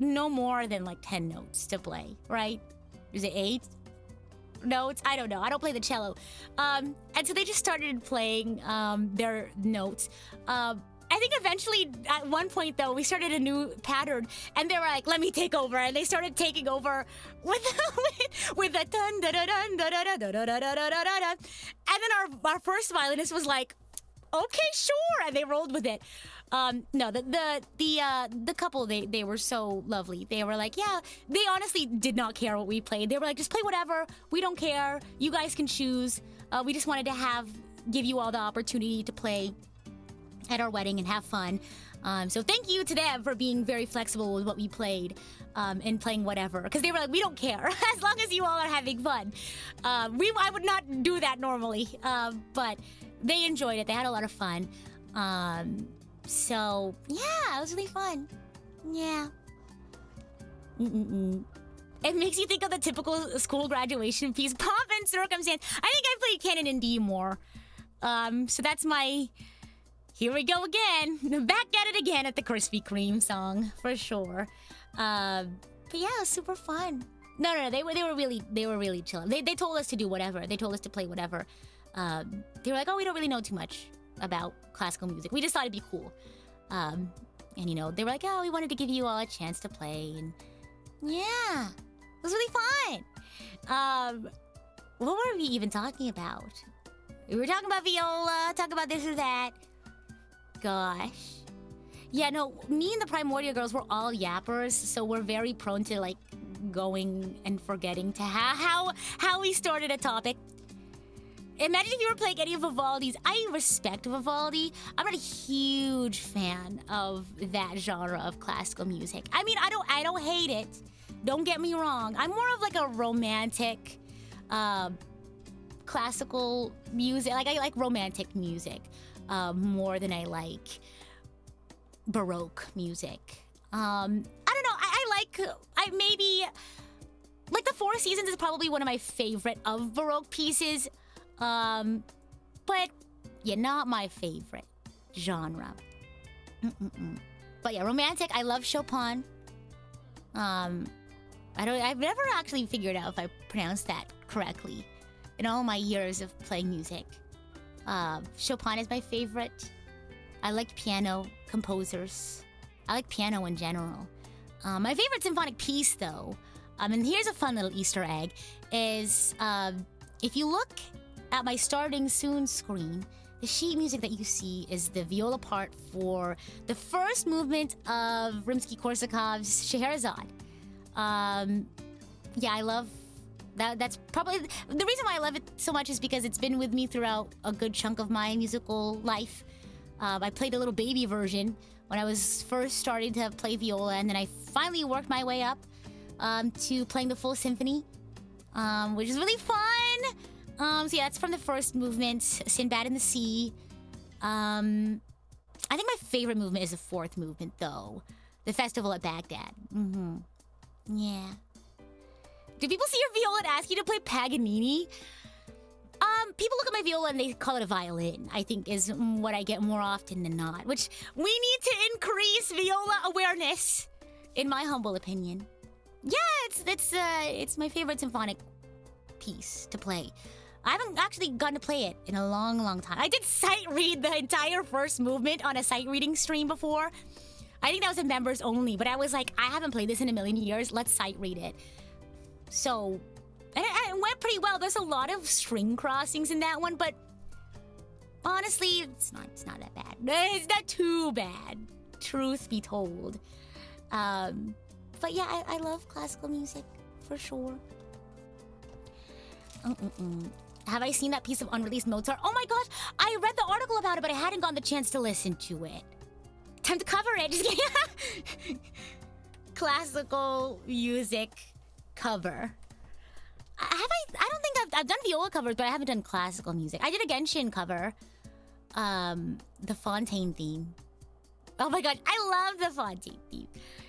no more than 10 notes to play, right? Is it 8? Notes? I don't know. I don't play the cello. And so they just started playing their notes. I think eventually, at one point, though, we started a new pattern, and they were like, let me take over. And they started taking over with the dun da da dun da da da da da da da da da. And then our first violinist was like, okay, sure. And they rolled with it. No, the couple, they were so lovely. They were like, yeah, they honestly did not care what we played. They were like, just play whatever. We don't care. You guys can choose. We just wanted to give you all the opportunity to play at our wedding and have fun. So thank you to them for being very flexible with what we played and playing whatever. Because they were like, we don't care as long as you all are having fun. I would not do that normally, but they enjoyed it. They had a lot of fun. So yeah, it was really fun. Yeah. It makes you think of the typical school graduation piece. Pomp and circumstance. I think I played Canon in D more. So that's my... Here we go again. Back at it again at the Krispy Kreme song, for sure. But yeah, it was super fun. No, they were really chill. They told us to do whatever. They told us to play whatever. They were like, oh, we don't really know too much about classical music. We just thought it'd be cool. And they were like, oh, we wanted to give you all a chance to play. And yeah, it was really fun. What were we even talking about? We were talking about Viola, talking about this or that. Gosh. Yeah, no, me and the Primordial girls were all yappers, so we're very prone to going and forgetting to how we started a topic. Imagine if you were playing any of Vivaldi's. I respect Vivaldi. I'm not a huge fan of that genre of classical music. I mean, I don't hate it. Don't get me wrong. I'm more of a romantic classical music. I like romantic music more than I like Baroque music. I don't know. I maybe the Four Seasons is probably one of my favorite of Baroque pieces. But yeah, not my favorite genre. But yeah, romantic, I love Chopin. I've never actually figured out if I pronounced that correctly in all my years of playing music. Chopin is my favorite. I like piano composers. I like piano in general. My favorite symphonic piece, though, and here's a fun little Easter egg, is if you look at my starting soon screen, the sheet music that you see is the viola part for the first movement of Rimsky-Korsakov's Scheherazade. Yeah, I love that. That's probably the reason why I love it so much is because it's been with me throughout a good chunk of my musical life. I played a little baby version when I was first starting to play viola, and then I finally worked my way up to playing the full symphony, which is really fun. So yeah, that's from the first movement, Sinbad in the Sea. I think my favorite movement is the fourth movement, though. The Festival at Baghdad. Yeah. Do people see your viola and ask you to play Paganini? People look at my viola and they call it a violin, I think is what I get more often than not, which we need to increase viola awareness, in my humble opinion. Yeah, it's my favorite symphonic piece to play. I haven't actually gotten to play it in a long, long time. I did sight read the entire first movement on a sight reading stream before. I think that was in members only, but I was like, I haven't played this in a million years. Let's sight read it. So, and it went pretty well. There's a lot of string crossings in that one, but honestly, it's not that bad. It's not too bad, truth be told. But yeah, I love classical music for sure. Have I seen that piece of unreleased Mozart? Oh my gosh, I read the article about it, but I hadn't gotten the chance to listen to it. Time to cover it. Just kidding. Classical music cover. I don't think I've done viola covers, but I haven't done classical music. I did a Genshin cover. The Fontaine theme. Oh my god, I love the Fontaine theme.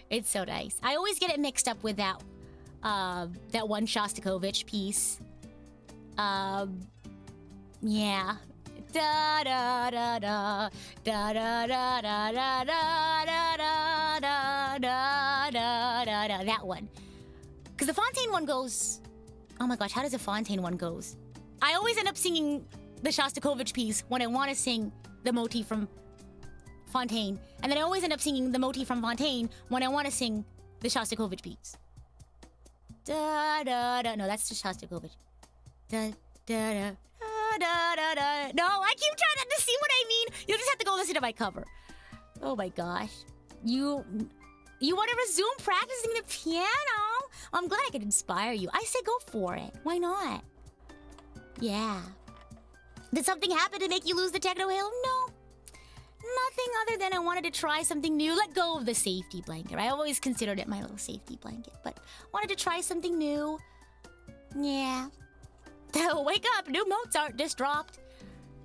It's so nice. I always get it mixed up with that one Shostakovich piece. Yeah. Da da da da da da da da da da da da da da da. That one. Because the Fontaine one goes. Oh my gosh, how does the Fontaine one goes? I always end up singing the Shostakovich piece when I want to sing the motif from Fontaine, and then I always end up singing the motif from Fontaine when I want to sing the Shostakovich piece. Da da da. No, that's the Shostakovich. Da da da. Da, da, da. No, I keep trying to see what I mean. You'll just have to go listen to my cover. Oh my gosh. You want to resume practicing the piano? I'm glad I could inspire you. I say go for it. Why not? Yeah. Did something happen to make you lose the techno halo? No. Nothing other than I wanted to try something new. Let go of the safety blanket. I always considered it my little safety blanket, but wanted to try something new. Yeah. Oh, wake up! New Mozart just dropped.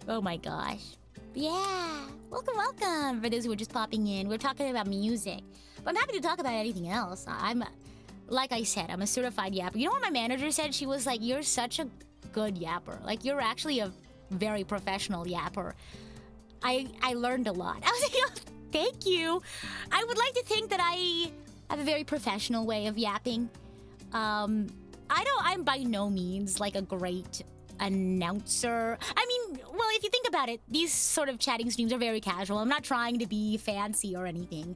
Oh my gosh. Yeah. Welcome, welcome. For those who are just popping in, we're talking about music. But I'm happy to talk about anything else. Like I said, I'm a certified yapper. You know what my manager said? She was like, you're such a good yapper. Like, you're actually a very professional yapper. I learned a lot. I was like, oh, thank you. I would like to think that I have a very professional way of yapping. I'm by no means like a great announcer. I mean, well, if you think about it, these sort of chatting streams are very casual. I'm not trying to be fancy or anything.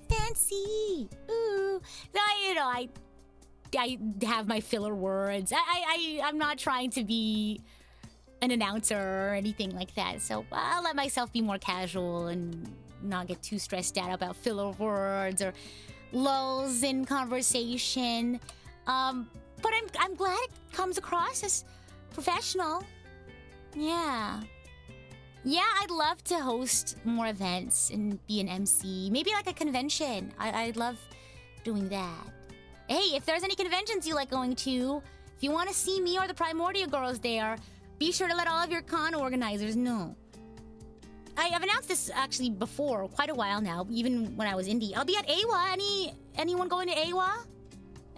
Fancy! Ooh. I have my filler words. I'm not trying to be an announcer or anything like that. So I'll let myself be more casual and not get too stressed out about filler words or lulls in conversation. But I'm glad it comes across as professional. Yeah. Yeah, I'd love to host more events and be an MC. Maybe like a convention. I'd love doing that. Hey, if there's any conventions you like going to, if you want to see me or the Primordia girls there, be sure to let all of your con organizers know. I've announced this actually before, quite a while now, even when I was indie. I'll be at AWA. Anyone going to AWA?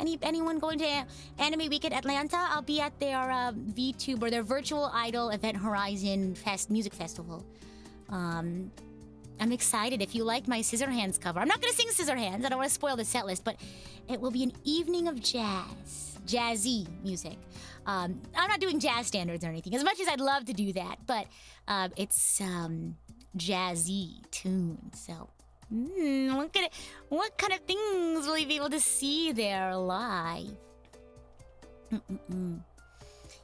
Anyone going to Anime Week at Atlanta? I'll be at their VTube or their Virtual Idol Event Horizon Music Festival. I'm excited. If you like my Scissorhands cover, I'm not gonna sing Scissorhands. I don't want to spoil the set list, but it will be an evening of jazzy music. I'm not doing jazz standards or anything, as much as I'd love to do that, but it's jazzy tunes. So, what kind of things will you be able to see there live?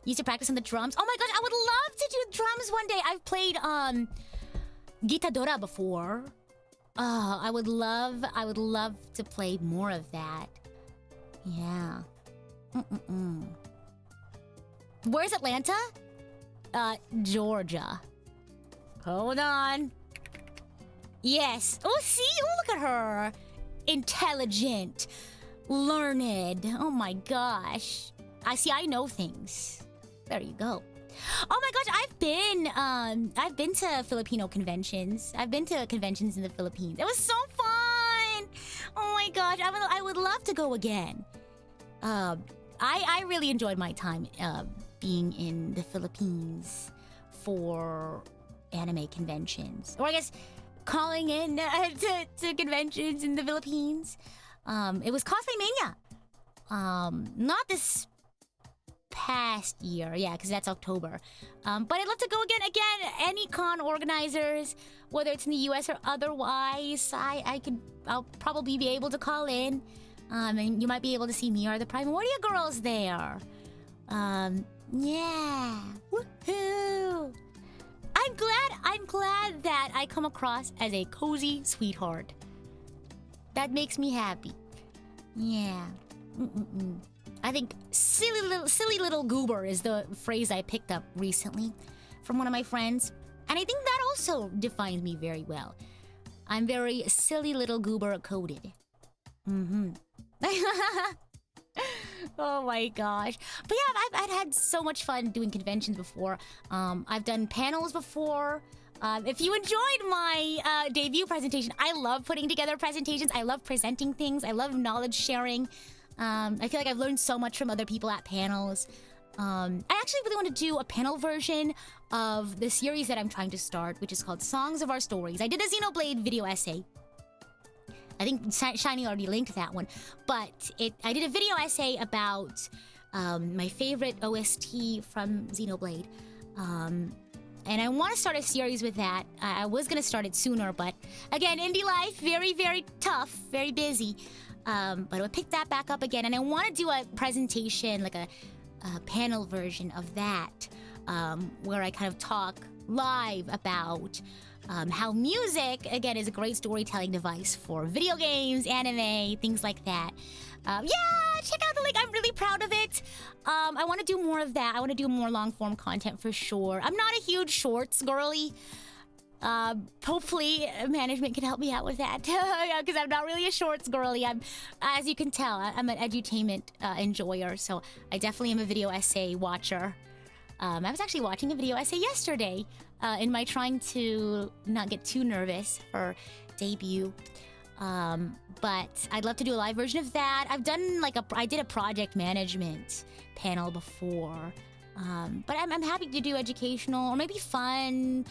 Used to practice on the drums. Oh my gosh, I would love to do drums one day. I've played Gitadora before. I would love to play more of that. Yeah. Where's Atlanta? Georgia. Hold on. Yes. Oh, see? Oh, look at her. Intelligent. Learned. Oh my gosh. I know things. There you go. Oh my gosh, I've been to Filipino conventions. I've been to conventions in the Philippines. It was so fun. Oh my gosh, I would love to go again. I really enjoyed my time being in the Philippines for anime conventions. Or I guess calling in to conventions in the Philippines. It was Cosplay Mania. Not this past year, yeah, because that's October. But I'd love to go again. Any con organizers, whether it's in the US or otherwise, I'll probably be able to call in. And you might be able to see me or the Primordia girls there. Yeah. Woohoo! I'm glad that I come across as a cozy sweetheart. That makes me happy. Yeah. I think silly little goober is the phrase I picked up recently from one of my friends. And I think that also defines me very well. I'm very silly little goober coded. Oh my gosh. But yeah, I've had so much fun doing conventions before. I've done panels before. If you enjoyed my debut presentation, I love putting together presentations. I love presenting things. I love knowledge sharing. I feel like I've learned so much from other people at panels. I actually really want to do a panel version of the series that I'm trying to start, which is called Songs of Our Stories. I did a Xenoblade video essay. I think Shiny already linked that one. But I did a video essay about my favorite OST from Xenoblade. And I want to start a series with that. I was going to start it sooner, but again, indie life, very, very tough, very busy. But I'll pick that back up again. And I want to do a presentation, like a panel version of that, where I kind of talk live about how music, again, is a great storytelling device for video games, anime, things like that. Yeah, check out the link. I'm really proud of it. I want to do more of that. I want to do more long-form content for sure. I'm not a huge shorts girly. Hopefully management can help me out with that. Because I'm not really a shorts girly. As you can tell, I'm an edutainment enjoyer. So I definitely am a video essay watcher. I was actually watching a video essay yesterday in my trying to not get too nervous for debut. But I'd love to do a live version of that. I've done I did a project management panel before. But I'm happy to do educational or maybe fun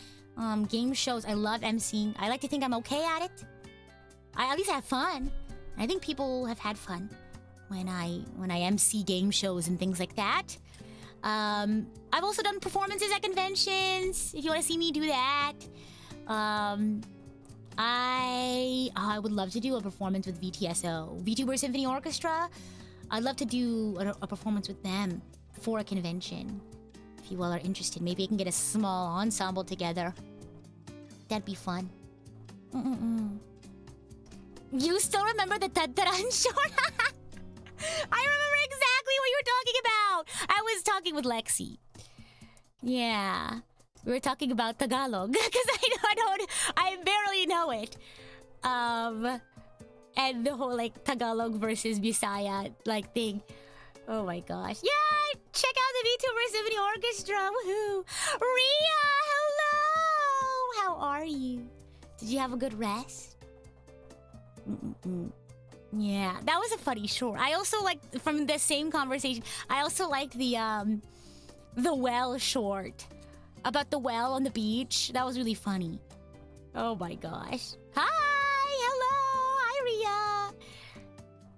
game shows. I love emceeing. I like to think I'm okay at it. I at least have fun. I think people have had fun when I MC game shows and things like that. I've also done performances at conventions, if you want to see me do that. I would love to do a performance with VTSO, VTuber Symphony Orchestra. I'd love to do a performance with them for a convention. If you all are interested, maybe I can get a small ensemble together. That'd be fun. You still remember the Tataran short? I remember exactly what you were talking about. I was talking with Lexi. Yeah. We were talking about Tagalog because I barely know it. And the whole Tagalog versus Bisaya thing. Oh my gosh. Yeah, check out the VTuber Symphony Orchestra. Woohoo. Ria, hello. How are you? Did you have a good rest? Yeah, that was a funny short. I also liked, from the same conversation, I also liked the well short about the well on the beach. That was really funny. Oh my gosh. Hi, hello, hi Ria.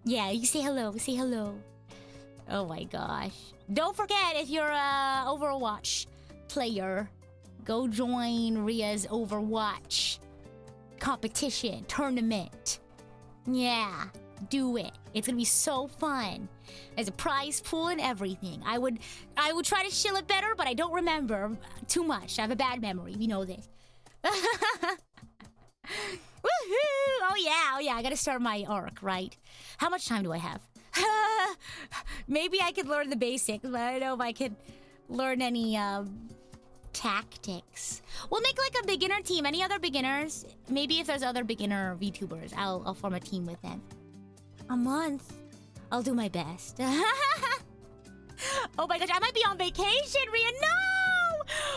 Yeah, you say hello, say hello. Oh my gosh. Don't forget, if you're a Overwatch player, go join Ria's Overwatch competition, tournament. Yeah, do it. It's gonna be so fun. There's a prize pool and everything. I would try to shill it better, but I don't remember too much. I have a bad memory. You know this. Woohoo! Oh yeah, I gotta start my arc, right? How much time do I have? Maybe I could learn the basics, but I don't know if I could learn any tactics. We'll make like a beginner team. Any other beginners? Maybe if there's other beginner VTubers, I'll form a team with them. A month? I'll do my best. Oh my gosh, I might be on vacation, Ria. No!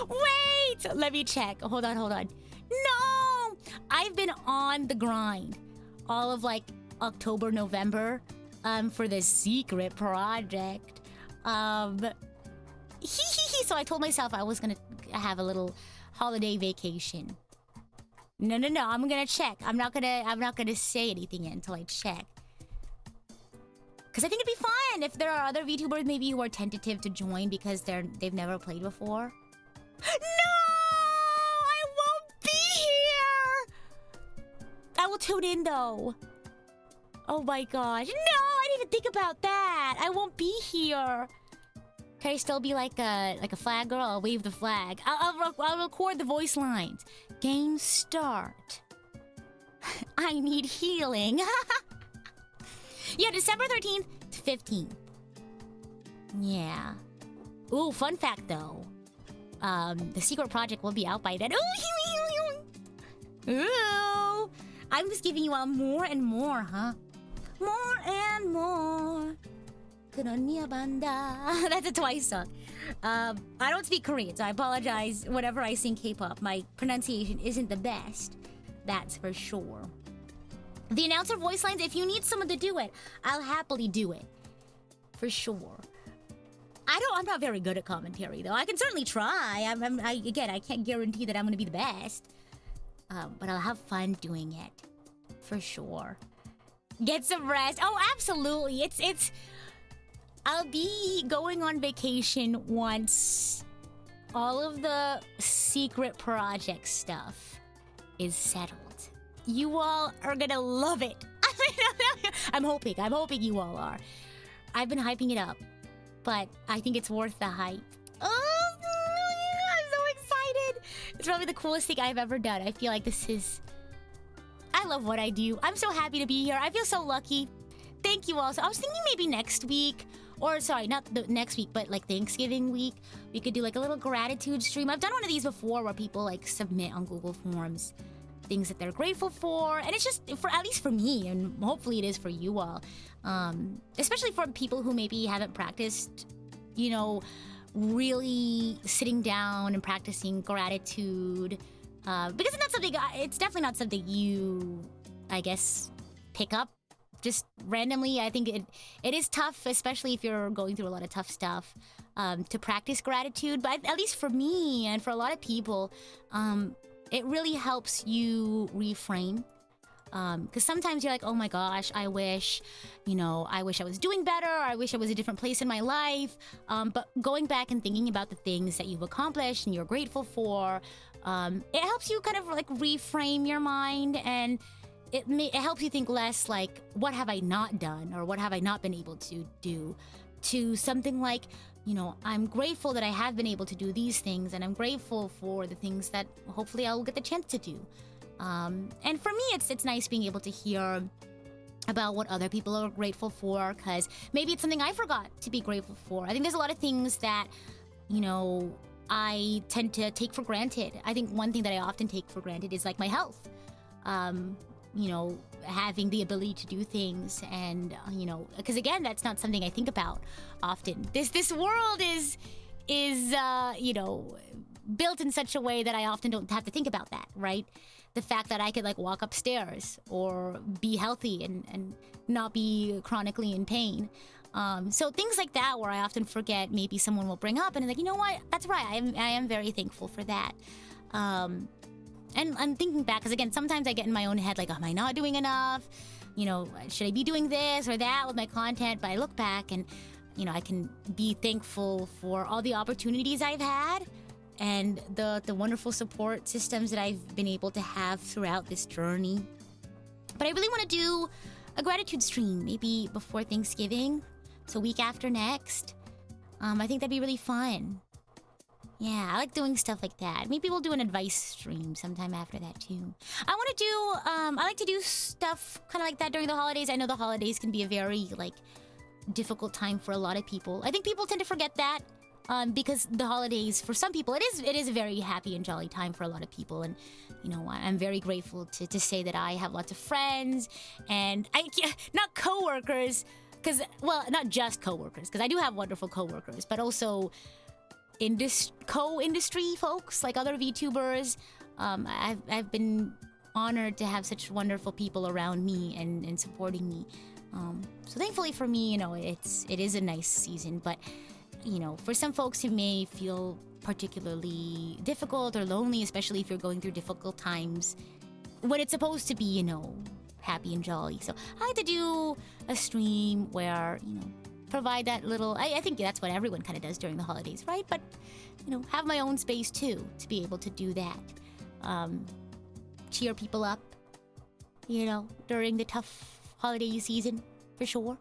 Wait! Let me check. Hold on. No! I've been on the grind all of like October, November for the secret project. So I told myself I was gonna have a little holiday vacation. No, I'm gonna check. I'm not gonna say anything yet until I check. Cause I think it'd be fun if there are other VTubers maybe who are tentative to join because they've never played before. No! I won't be here! I will tune in though. Oh my gosh. No, I didn't even think about that. I won't be here. Can I still be like a flag girl? I'll wave the flag. I'll record the voice lines. Game start. I need healing. Yeah, December 13th to 15th. Yeah. Ooh, fun fact though. The secret project will be out by then. Ooh. I'm just giving you out more and more, huh? More and more. That's a Twice song. I don't speak Korean, so I apologize whenever I sing K-pop. My pronunciation isn't the best. That's for sure. The announcer voice lines, if you need someone to do it, I'll happily do it. For sure. I'm not very good at commentary, though. I can certainly try. Again, I can't guarantee that I'm going to be the best. But I'll have fun doing it. For sure. Get some rest. Oh, absolutely. I'll be going on vacation once all of the secret project stuff is settled. You all are gonna love it. I'm hoping you all are. I've been hyping it up, but I think it's worth the hype. Oh, I'm so excited. It's probably the coolest thing I've ever done. I feel like I love what I do. I'm so happy to be here. I feel so lucky. Thank you all. So I was thinking maybe next week, or sorry, not the next week, but like Thanksgiving week, we could do like a little gratitude stream. I've done one of these before where people like submit on Google Forms things that they're grateful for, and it's just at least for me, and hopefully it is for you all, especially for people who maybe haven't practiced, really sitting down and practicing gratitude, because it's definitely not something you, I guess, pick up just randomly. I think it is tough, especially if you're going through a lot of tough stuff, to practice gratitude. But at least for me and for a lot of people, it really helps you reframe. Because sometimes you're like, oh my gosh, I wish I was doing better. Or I wish I was a different place in my life. But going back and thinking about the things that you've accomplished and you're grateful for, it helps you kind of like reframe your mind, and it helps you think less like, what have I not done or what have I not been able to do, to something like, I'm grateful that I have been able to do these things, and I'm grateful for the things that hopefully I'll get the chance to do. And for me, it's nice being able to hear about what other people are grateful for, because maybe it's something I forgot to be grateful for. I think there's a lot of things that, I tend to take for granted. I think one thing that I often take for granted is like my health. Having the ability to do things, and because again, that's not something I think about often. This world is built in such a way that I often don't have to think about that, right? the fact that I could like walk upstairs or be healthy and not be chronically in pain. So things like that where I often forget, maybe someone will bring up and like, you know what? That's right. I am very thankful for that. And I'm thinking back, because again, sometimes I get in my own head, like, am I not doing enough? You know, should I be doing this or that with my content? But I look back and, you know, I can be thankful for all the opportunities I've had and the wonderful support systems that I've been able to have throughout this journey. But I really want to do a gratitude stream, maybe before Thanksgiving, so week after next. I think that'd be really fun. Yeah, I like doing stuff like that. Maybe we'll do an advice stream sometime after that too. I like to do stuff kind of like that during the holidays. I know the holidays can be a very, like, difficult time for a lot of people. I think people tend to forget that, because the holidays, for some people, it is a very happy and jolly time for a lot of people. And, you know, I'm very grateful to say that I have lots of friends and not coworkers, because, well, not just coworkers, because I do have wonderful coworkers, but also co-industry folks, like other VTubers. I've been honored to have such wonderful people around me and supporting me. So thankfully for me, you know, it is a nice season, but, you know, for some folks it may feel particularly difficult or lonely, especially if you're going through difficult times when it's supposed to be, you know, happy and jolly. So I like to do a stream where, you know, provide that little, I think that's what everyone kind of does during the holidays, right? But, you know, have my own space too to be able to do that. Cheer people up, you know, during the tough holiday season, for sure.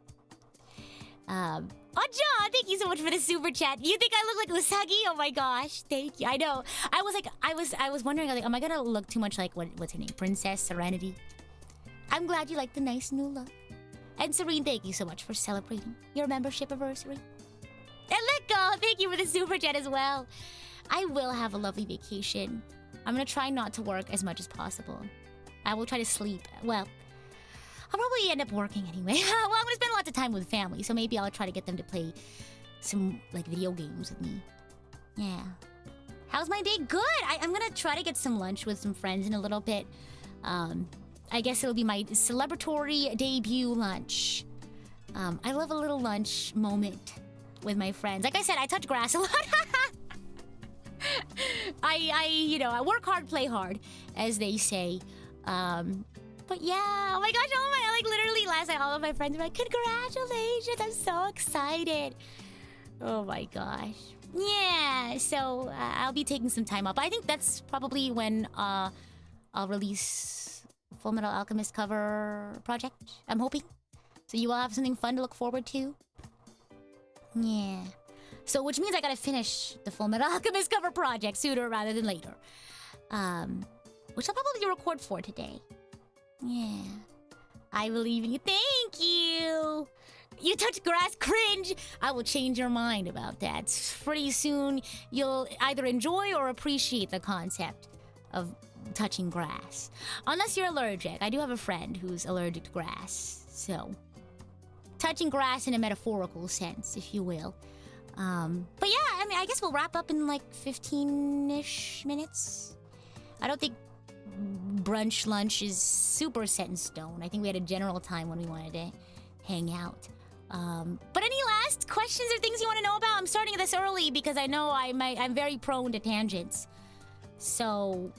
Oh, John, thank you so much for the super chat. You think I look like Usagi? Oh my gosh, thank you. I know. I was wondering, like, am I gonna look too much like what's her name, Princess Serenity? I'm glad you like the nice new look. And Serene, thank you so much for celebrating your membership anniversary. And Letgo, thank you for the super chat as well. I will have a lovely vacation. I'm gonna try not to work as much as possible. I will try to sleep. Well, I'll probably end up working anyway. Well, I'm gonna spend lots of time with family, so maybe I'll try to get them to play some, like, video games with me. Yeah. How's my day? Good! I'm gonna try to get some lunch with some friends in a little bit. I guess it'll be my celebratory debut lunch. I love a little lunch moment with my friends. Like I said, I touch grass a lot. you know, I work hard, play hard, as they say. But yeah, oh my gosh, like literally last night, all of my friends were like, congratulations, I'm so excited. Oh my gosh. Yeah, so I'll be taking some time off. I think that's probably when I'll release Full Metal Alchemist cover project, I'm hoping. So you all have something fun to look forward to. Yeah. So which means I gotta finish the Full Metal Alchemist cover project sooner rather than later. Which I'll probably record for today. Yeah. I believe in you. Thank you! You touch grass, cringe! I will change your mind about that. Pretty soon, you'll either enjoy or appreciate the concept of touching grass. Unless you're allergic. I do have a friend who's allergic to grass. So, touching grass in a metaphorical sense, if you will. But yeah, I mean, I guess we'll wrap up in like 15-ish minutes. I don't think brunch lunch is super set in stone. I think we had a general time when we wanted to hang out. But any last questions or things you want to know about? I'm starting this early because I know I'm very prone to tangents. So,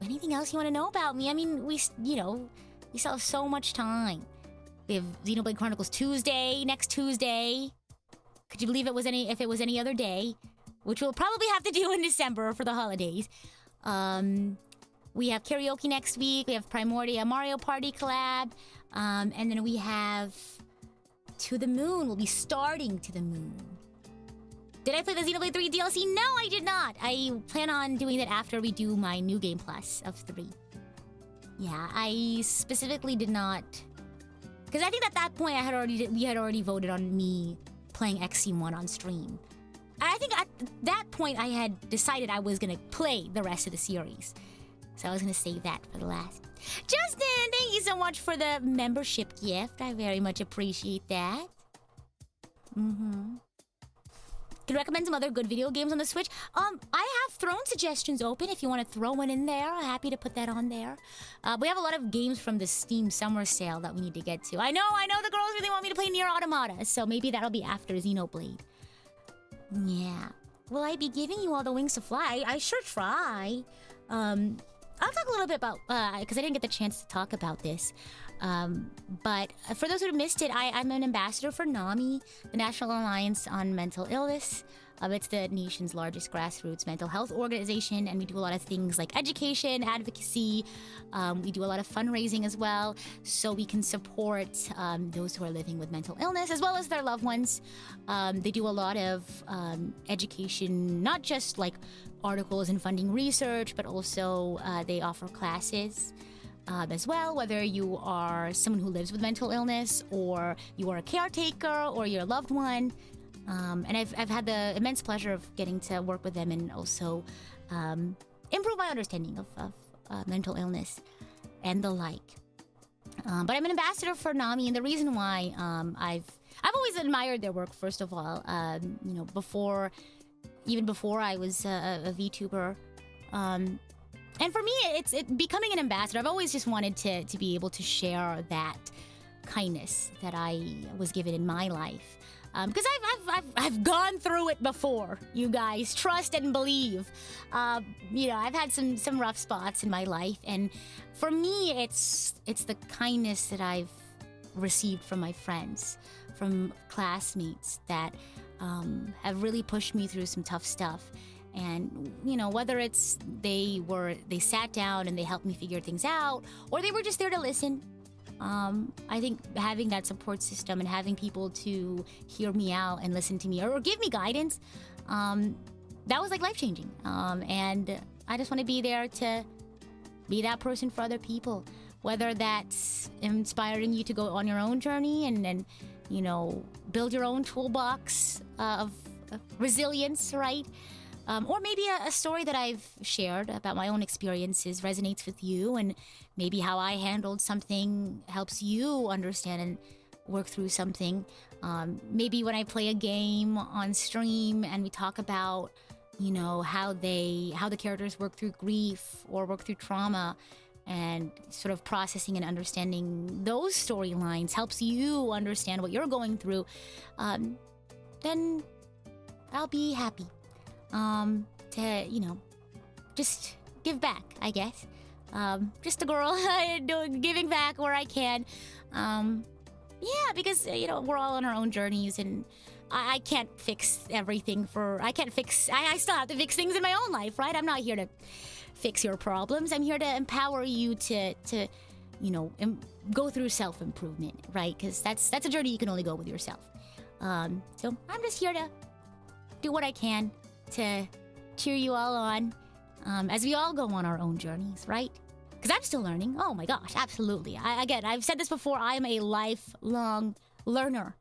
anything else you want to know about me? I mean, we still have so much time. We have Xenoblade Chronicles Tuesday, next Tuesday. Could you believe if it was any other day? Which we'll probably have to do in December for the holidays. We have karaoke next week. We have Primordia Mario Party collab. And then we have To the Moon. We'll be starting To the Moon. Did I play the Xenoblade 3 DLC? No, I did not. I plan on doing that after we do my New Game Plus of 3. Yeah, I specifically did not... Because I think at that point we had already voted on me playing XC1 on stream. I think at that point I had decided I was going to play the rest of the series. So I was going to save that for the last. Justin, thank you so much for the membership gift. I very much appreciate that. Could recommend some other good video games on the Switch. I have Thrones suggestions open if you want to throw one in there. Happy to put that on there. We have a lot of games from the Steam Summer Sale that we need to get to. I know the girls really want me to play Nier Automata, so maybe that'll be after Xenoblade. Yeah. Will I be giving you all the wings to fly? I sure try. I'll talk a little bit about, because I didn't get the chance to talk about this. But for those who have missed it, I'm an ambassador for NAMI, the National Alliance on Mental Illness. It's the nation's largest grassroots mental health organization, and we do a lot of things like education, advocacy. We do a lot of fundraising as well, so we can support those who are living with mental illness, as well as their loved ones. They do a lot of education, not just like articles and funding research, but also they offer classes as well, whether you are someone who lives with mental illness, or you are a caretaker, or you're a loved one. And I've had the immense pleasure of getting to work with them and also improve my understanding of mental illness and the like. But I'm an ambassador for NAMI, and the reason why I've always admired their work. First of all, even before I was a VTuber, and for me, it's becoming an ambassador. I've always just wanted to be able to share that kindness that I was given in my life. Because I've gone through it before, you guys. Trust and believe. I've had some rough spots in my life, and for me, it's the kindness that I've received from my friends, from classmates that have really pushed me through some tough stuff. And whether it's they sat down and they helped me figure things out, or they were just there to listen. I think having that support system and having people to hear me out and listen to me or give me guidance, that was like life-changing. And I just want to be there to be that person for other people, whether that's inspiring you to go on your own journey and build your own toolbox of resilience, right? Or maybe a story that I've shared about my own experiences resonates with you, and maybe how I handled something helps you understand and work through something. Maybe when I play a game on stream and we talk about, how the characters work through grief or work through trauma, and sort of processing and understanding those storylines helps you understand what you're going through, then I'll be happy. To just give back, I guess. Just a girl giving back where I can. Because we're all on our own journeys, and I can't fix everything I still have to fix things in my own life, right? I'm not here to fix your problems. I'm here to empower you to go through self-improvement, right? Because that's a journey you can only go with yourself. So I'm just here to do what I can to cheer you all on as we all go on our own journeys, right? Because I'm still learning. Oh my gosh, absolutely. I've said this before, I am a lifelong learner.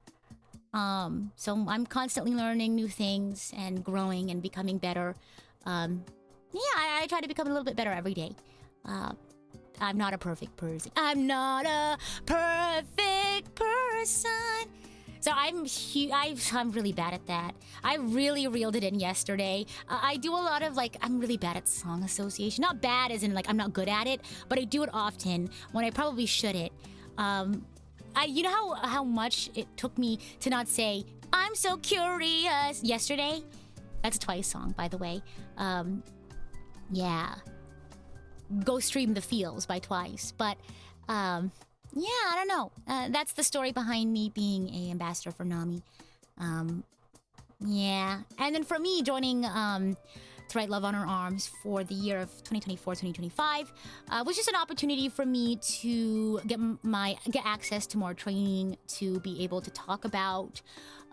So I'm constantly learning new things and growing and becoming better. I try to become a little bit better every day. I'm not a perfect person. So I'm really bad at that. I really reeled it in yesterday. I do a lot of I'm really bad at song association. Not bad as in I'm not good at it, but I do it often when I probably shouldn't. You know how much it took me to not say, I'm so curious yesterday? That's a Twice song, by the way. Yeah. Go stream The Feels by Twice. But, I don't know. That's the story behind me being an ambassador for NAMI. And then for me, joining To Write Love on Her Arms for the year of 2024-2025 was just an opportunity for me to get access to more training, to be able to talk about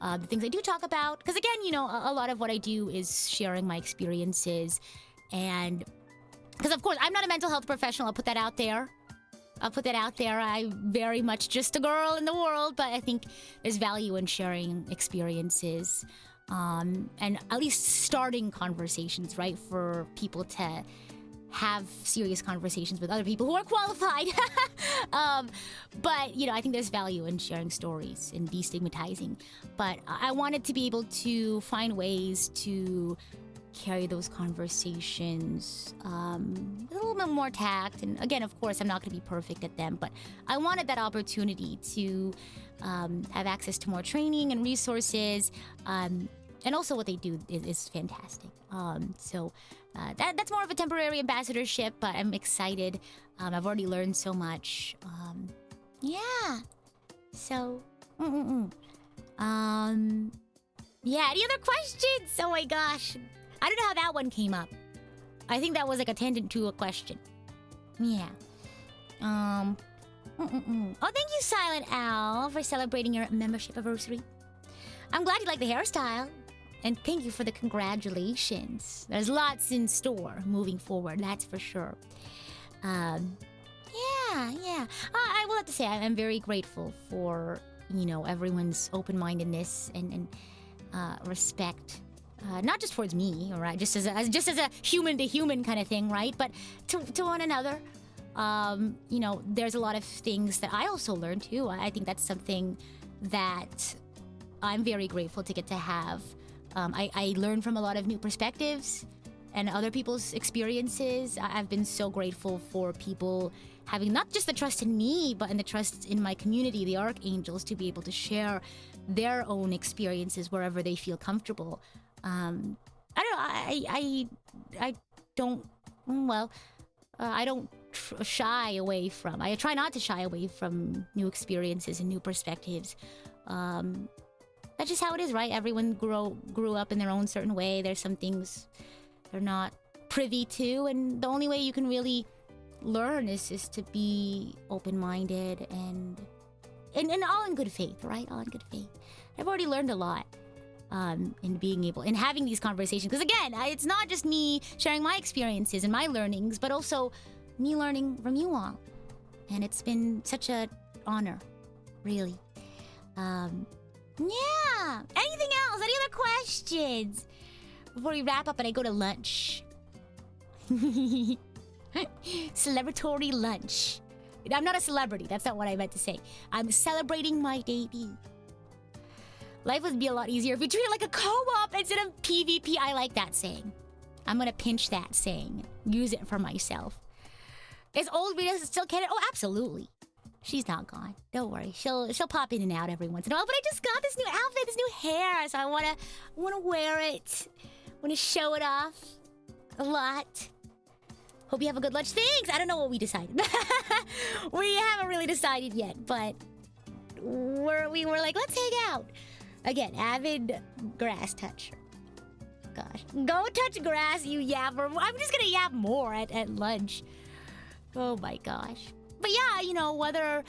the things I do talk about. Because again, a lot of what I do is sharing my experiences. And because, of course, I'm not a mental health professional. I'll put that out there. I'm very much just a girl in the world, but I think there's value in sharing experiences and at least starting conversations, right? For people to have serious conversations with other people who are qualified. But, I think there's value in sharing stories and destigmatizing. But I wanted to be able to find ways to carry those conversations with a little bit more tact. And again, of course, I'm not going to be perfect at them, but I wanted that opportunity to have access to more training and resources. And also what they do is fantastic. So that's more of a temporary ambassadorship, but I'm excited. I've already learned so much. Yeah. So, yeah, any other questions? Oh my gosh. I don't know how that one came up. I think that was like a tangent to a question. Yeah. Oh, thank you, Silent Owl, for celebrating your membership anniversary. I'm glad you like the hairstyle. And thank you for the congratulations. There's lots in store moving forward, that's for sure. Yeah. I will have to say I'm very grateful for, everyone's open-mindedness and respect. Not just towards me, right? Just as a human to human kind of thing, right? But to one another. There's a lot of things that I also learned too. I think that's something that I'm very grateful to get to have. I learn from a lot of new perspectives and other people's experiences. I've been so grateful for people having not just the trust in me, but in the trust in my community, the Archangels, to be able to share their own experiences wherever they feel comfortable. I don't shy away from. I try not to shy away from new experiences and new perspectives. That's just how it is, right? Everyone grew up in their own certain way. There's some things they're not privy to, and the only way you can really learn is just to be open-minded and all in good faith, right? All in good faith. I've already learned a lot in being able, in having these conversations. Because again, it's not just me sharing my experiences and my learnings, but also me learning from you all. And it's been such an honor, really. Yeah. Anything else? Any other questions? Before we wrap up and I go to lunch. Celebratory lunch. I'm not a celebrity. That's not what I meant to say. I'm celebrating my debut. Life would be a lot easier if we treat it like a co-op instead of PvP. I like that saying. I'm gonna pinch that saying. Use it for myself. Is old Rita still canon? Oh, absolutely. She's not gone. Don't worry. She'll pop in and out every once in a while. But I just got this new outfit, this new hair, so I wanna wear it. Wanna show it off a lot. Hope you have a good lunch. Thanks. I don't know what we decided. We haven't really decided yet, but we were like, let's hang out. Again, avid grass toucher. Gosh, go touch grass, you yapper. I'm just gonna yap more at lunch. Oh my gosh. But yeah, whether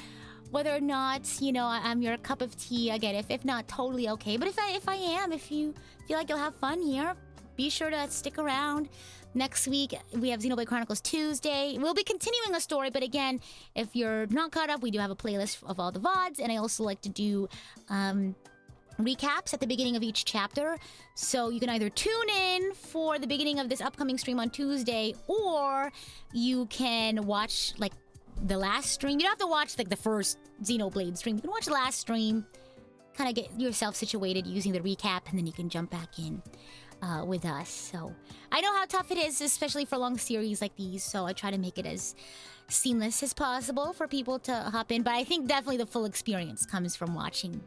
or not, I'm your cup of tea, again, if not, totally okay. But if I am, if you feel like you'll have fun here, be sure to stick around. Next week, we have Xenoblade Chronicles Tuesday. We'll be continuing a story, but again, if you're not caught up, we do have a playlist of all the VODs, and I also like to do recaps at the beginning of each chapter. So you can either tune in for the beginning of this upcoming stream on Tuesday, or you can watch, the last stream. You don't have to watch, the first Xenoblade stream. You can watch the last stream, kind of get yourself situated using the recap, and then you can jump back in with us. So I know how tough it is, especially for long series like these, so I try to make it as seamless as possible for people to hop in. But I think definitely the full experience comes from watching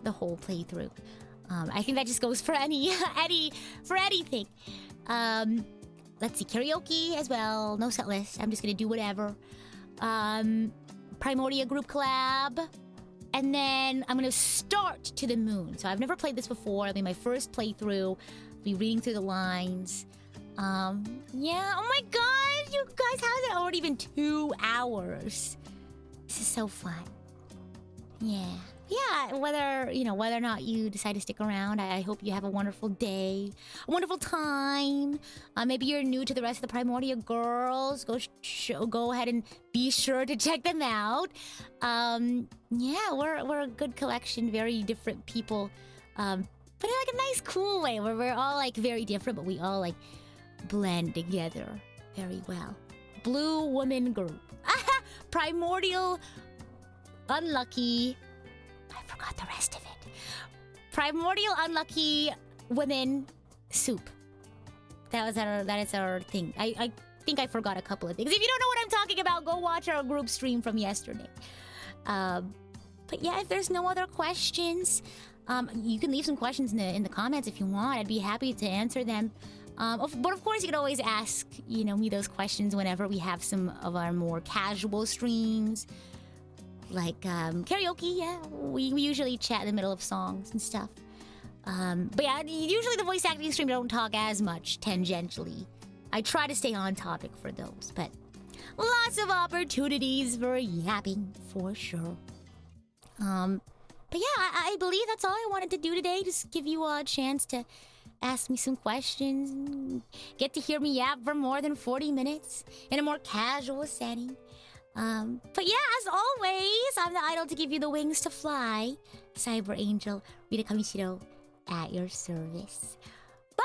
the whole playthrough. I think that just goes for anything. Let's see, karaoke as well. No set list. I'm just gonna do whatever. Primordia group collab. And then I'm gonna start To the Moon. So I've never played this before. It'll be my first playthrough. Be reading through the lines. Yeah. Oh my god, you guys, how has it already been 2 hours? This is so fun. Yeah. Whether or not you decide to stick around, I hope you have a wonderful day, a wonderful time. Maybe you're new to the rest of the Primordia girls. Go ahead and be sure to check them out. Yeah, we're a good collection, very different people, but in a nice, cool way, where we're all very different, but we all blend together very well. Blue Woman Group. Primordial Unlucky. I forgot the rest of it. Primordial Unlucky Women Soup. that is our thing. I think I forgot a couple of things. If you don't know what I'm talking about, go watch our group stream from yesterday. But yeah, if there's no other questions, you can leave some questions in the comments if you want. I'd be happy to answer them. But of course, you can always ask, me those questions whenever we have some of our more casual streams. Like karaoke, yeah. We usually chat in the middle of songs and stuff. But yeah, usually the voice acting stream don't talk as much tangentially. I try to stay on topic for those, but lots of opportunities for yapping for sure. But yeah, I believe that's all I wanted to do today. Just give you a chance to ask me some questions and get to hear me yap for more than 40 minutes in a more casual setting. But yeah, as always, I'm the idol to give you the wings to fly. Cyber Angel, Rita Kamishiro, at your service. Bye!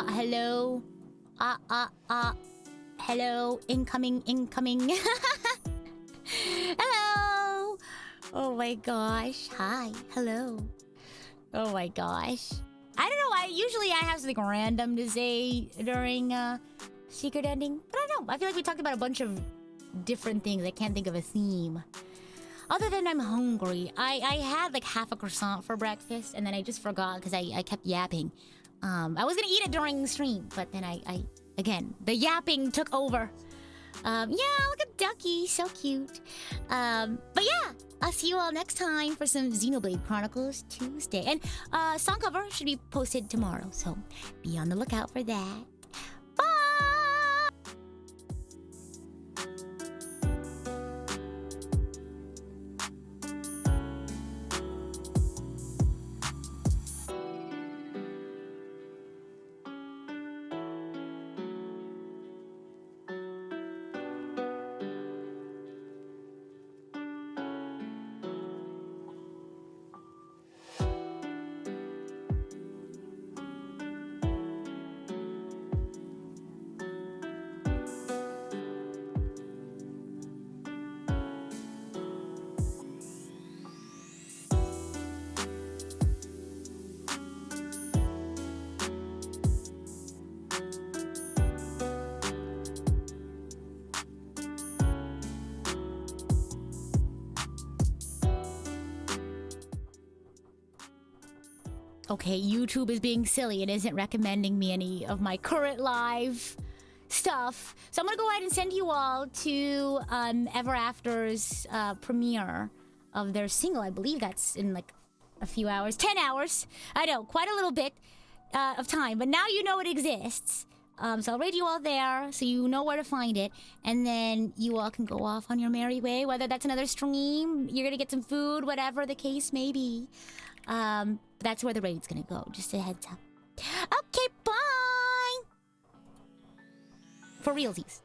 Hello. Hello. Incoming. Hello. Oh my gosh. Hi. Hello. Oh my gosh. I don't know. Usually I have something random to say during Secret Ending. But I don't know. I feel like we talked about a bunch of different things. I can't think of a theme. Other than I'm hungry. I had like half a croissant for breakfast and then I just forgot because I kept yapping. I was gonna eat it during the stream, but then I again, the yapping took over. Yeah, look at Ducky, so cute. But yeah, I'll see you all next time for some Xenoblade Chronicles Tuesday. And song cover should be posted tomorrow, so be on the lookout for that. Bye! Okay, YouTube is being silly and isn't recommending me any of my current live stuff. So I'm gonna go ahead and send you all to Ever After's premiere of their single. I believe that's in like a few hours. 10 hours. I know, quite a little bit of time. But now you know it exists. So I'll raid you all there so you know where to find it. And then you all can go off on your merry way. Whether that's another stream, you're gonna get some food, whatever the case may be. That's where the raid's gonna go. Just a heads up. Okay, bye! For realsies.